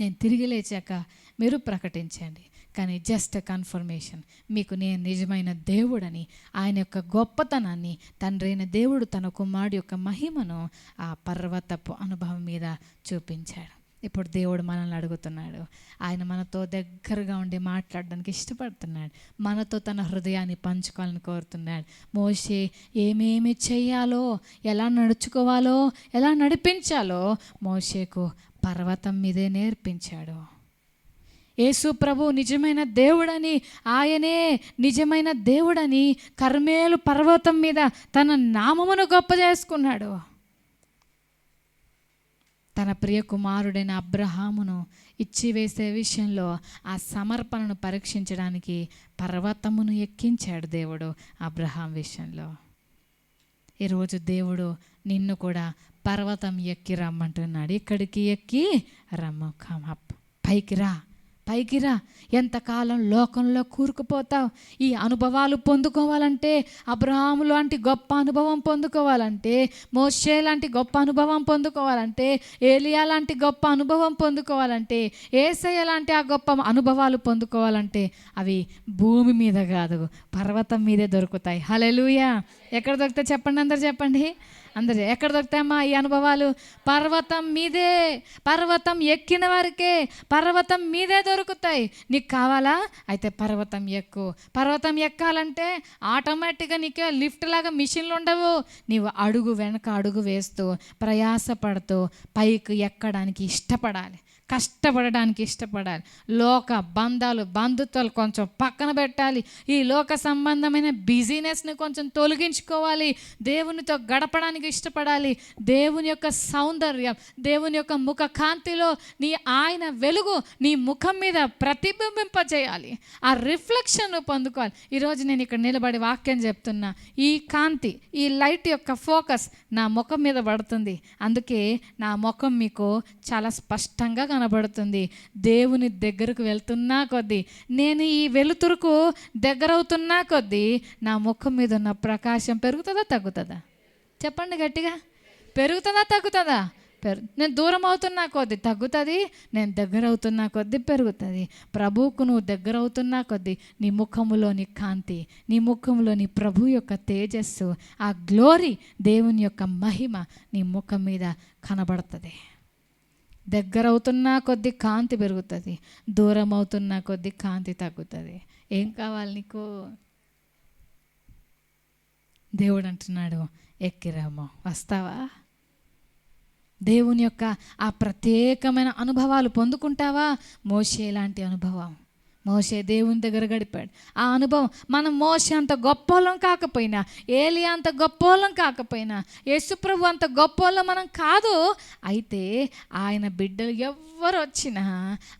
నేను తిరిగి లేచాక మీరు ప్రకటించండి. కానీ జస్ట్ కన్ఫర్మేషన్, మీకు నేను నిజమైన దేవుడని, ఆయన యొక్క గొప్పతనాన్ని, తండ్రి అయిన దేవుడు తన కుమారుడు యొక్క మహిమను ఆ పర్వతపు అనుభవం మీద చూపించాడు. ఇప్పుడు దేవుడు మనల్ని అడుగుతున్నాడు. ఆయన మనతో దగ్గరగా ఉండి మాట్లాడడానికి ఇష్టపడుతున్నాడు. మనతో తన హృదయాన్ని పంచుకోవాలని కోరుతున్నాడు. మోషే ఏమేమి చేయాలో, ఎలా నడుచుకోవాలో, ఎలా నడిపించాలో మోషేకు పర్వతం మీదే నేర్పించాడు. యేసు ప్రభు నిజమైన దేవుడని, ఆయనే నిజమైన దేవుడని కర్మేలు పర్వతం మీద తన నామమును గొప్ప చేసుకున్నాడు. తన ప్రియ కుమారుడైన అబ్రహామును ఇచ్చివేసే విషయంలో ఆ సమర్పణను పరీక్షించడానికి పర్వతమును ఎక్కించాడు దేవుడు అబ్రహాం విషయంలో. ఈరోజు దేవుడు నిన్ను కూడా పర్వతం ఎక్కి రమ్మంటున్నాడు. ఇక్కడికి ఎక్కి రమ్మ, కమ్ అప్, పైకి రా, పైకి రా. ఎంతకాలం లోకంలో కూరుకుపోతావు? ఈ అనుభవాలు పొందుకోవాలంటే, అబ్రహాము లాంటి గొప్ప అనుభవం పొందుకోవాలంటే, మోషే లాంటి గొప్ప అనుభవం పొందుకోవాలంటే, ఏలియా లాంటి గొప్ప అనుభవం పొందుకోవాలంటే, యేసయ్య లాంటి ఆ గొప్ప అనుభవాలు పొందుకోవాలంటే అవి భూమి మీద కాదు, పర్వతం మీదే దొరుకుతాయి. హల్లెలూయా. ఎక్కడ దొరుకుతాయి చెప్పండి, అందరు చెప్పండి. అందరు ఎక్కడ దొరుకుతాయమ్మా ఈ అనుభవాలు? పర్వతం మీదే. పర్వతం ఎక్కిన వారికే పర్వతం మీదే దొరుకుతాయి. నీకు కావాలా? అయితే పర్వతం ఎక్కు. పర్వతం ఎక్కాలంటే ఆటోమేటిక్గా నీకే లిఫ్ట్ లాగా మిషన్లు ఉండవు. నీవు అడుగు వెనక అడుగు వేస్తూ ప్రయాసపడుతూ పైకి ఎక్కడానికి ఇష్టపడాలి, కష్టపడడానికి ఇష్టపడాలి. లోక బంధాలు, బంధుత్వాలు కొంచెం పక్కన పెట్టాలి. ఈ లోక సంబంధమైన బిజినెస్ని కొంచెం తొలగించుకోవాలి. దేవునితో గడపడానికి ఇష్టపడాలి. దేవుని యొక్క సౌందర్యం, దేవుని యొక్క ముఖ కాంతిలో ఆయన వెలుగు నీ ముఖం మీద ప్రతిబింబింపజేయాలి. ఆ రిఫ్లెక్షన్ పొందుకోవాలి. ఈరోజు నేను ఇక్కడ నిలబడి వాక్యం చెప్తున్నా, ఈ కాంతి, ఈ లైట్ యొక్క ఫోకస్ నా ముఖం మీద పడుతుంది. అందుకే నా ముఖం మీకు చాలా స్పష్టంగా కనబడుతుంది. దేవుని దగ్గరకు వెళ్తున్నా కొద్దీ, నేను ఈ వెలుతురుకు దగ్గరవుతున్నా కొద్దీ నా ముఖం మీద ఉన్న ప్రకాశం పెరుగుతుందా తగ్గుతుందా? చెప్పండి గట్టిగా. పెరుగుతుందా తగ్గుతుందా? నేను దూరం అవుతున్నా కొద్దీ తగ్గుతుంది, నేను దగ్గర అవుతున్నా కొద్దీ పెరుగుతుంది. ప్రభువుకు నువ్వు దగ్గర అవుతున్నా కొద్దీ నీ ముఖములోని కాంతి, నీ ముఖంలోని ప్రభు యొక్క తేజస్సు, ఆ గ్లోరీ, దేవుని యొక్క మహిమ నీ ముఖం మీద కనబడుతుంది. దగ్గర అవుతున్నా కొద్దీ కాంతి పెరుగుతుంది, దూరం అవుతున్నా కొద్దీ కాంతి తగ్గుతుంది. ఏం కావాలి నీకు? దేవుడు అంటున్నాడు, ఎక్కిరామో, వస్తావా? దేవుని యొక్క ఆ ప్రత్యేకమైన అనుభవాలు పొందుకుంటావా? మోషే లాంటి అనుభవం. మోషే దేవుని దగ్గర గడిపాడు. ఆ అనుభవం మనం మోషే అంత గొప్పోళ్ళం కాకపోయినా, ఏలియా అంత గొప్పోళ్ళం కాకపోయినా, యేసుప్రభు అంత గొప్పోళ్ళం మనం కాదు. అయితే ఆయన బిడ్డలు ఎవ్వరు వచ్చినా,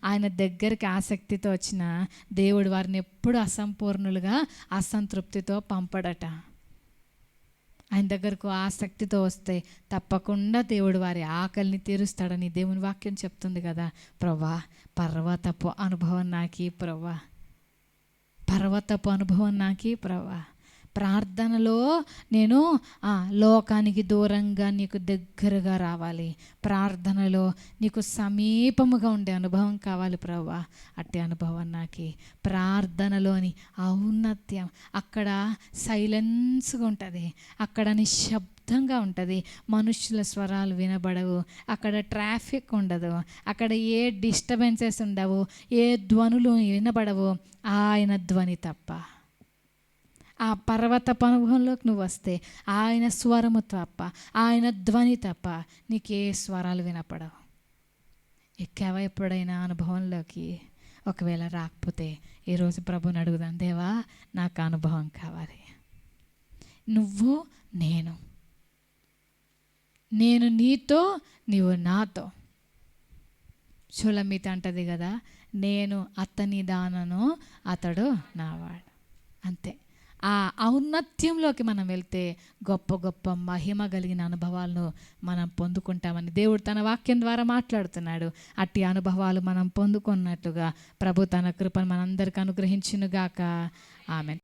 ఆయన దగ్గరికి ఆసక్తితో వచ్చినా, దేవుడు వారిని ఎప్పుడు అసంపూర్ణులుగా, అసంతృప్తితో పంపడట. ఆయన దగ్గరకు ఆసక్తితో వస్తే తప్పకుండా దేవుడు వారి ఆకలిని తీరుస్తాడని దేవుని వాక్యం చెప్తుంది కదా. ప్రభా, పర్వతపు అనుభవం నాకి ప్రభా, పర్వతపు అనుభవం నాకి ప్రభా. ప్రార్థనలో నేను లోకానికి దూరంగా నీకు దగ్గరగా రావాలి. ప్రార్థనలో నీకు సమీపముగా ఉండే అనుభవం కావాలి ప్రభా. అట్టి అనుభవం నాకు. ప్రార్థనలోని ఔన్నత్యం, అక్కడ సైలెన్స్గా ఉంటుంది, అక్కడ నిశ్శబ్దంగా ఉంటుంది, మనుషుల స్వరాలు వినబడవు, అక్కడ ట్రాఫిక్ ఉండదు, అక్కడ ఏ డిస్టర్బెన్సెస్ ఉండవు, ఏ ధ్వనులు వినబడవు, ఆయన ధ్వని తప్ప. ఆ పర్వతపు అనుభవంలోకి నువ్వు వస్తే ఆయన స్వరము తప్ప, ఆయన ధ్వని తప్ప నీకే స్వరాలు వినపడవు. ఎక్కావా ఎప్పుడైనా అనుభవంలోకి? ఒకవేళ రాకపోతే ఈరోజు ప్రభుని అడుగుదాం, దేవా నాకు అనుభవం కావాలి. నువ్వు నేను నీతో, నీవు నాతో. షులమీత అంటది కదా, నేను అతని దానను, అతడు నావాడు. అంతే. ఆ ఔన్నత్యంలోకి మనం వెళ్తే గొప్ప గొప్ప మహిమ కలిగిన అనుభవాలను మనం పొందుకుంటామని దేవుడు తన వాక్యం ద్వారా మాట్లాడుతున్నాడు. అట్టి అనుభవాలు మనం పొందుకున్నట్లుగా ప్రభు తన కృపను మనందరికీ అనుగ్రహించునుగాక. ఆమేన్.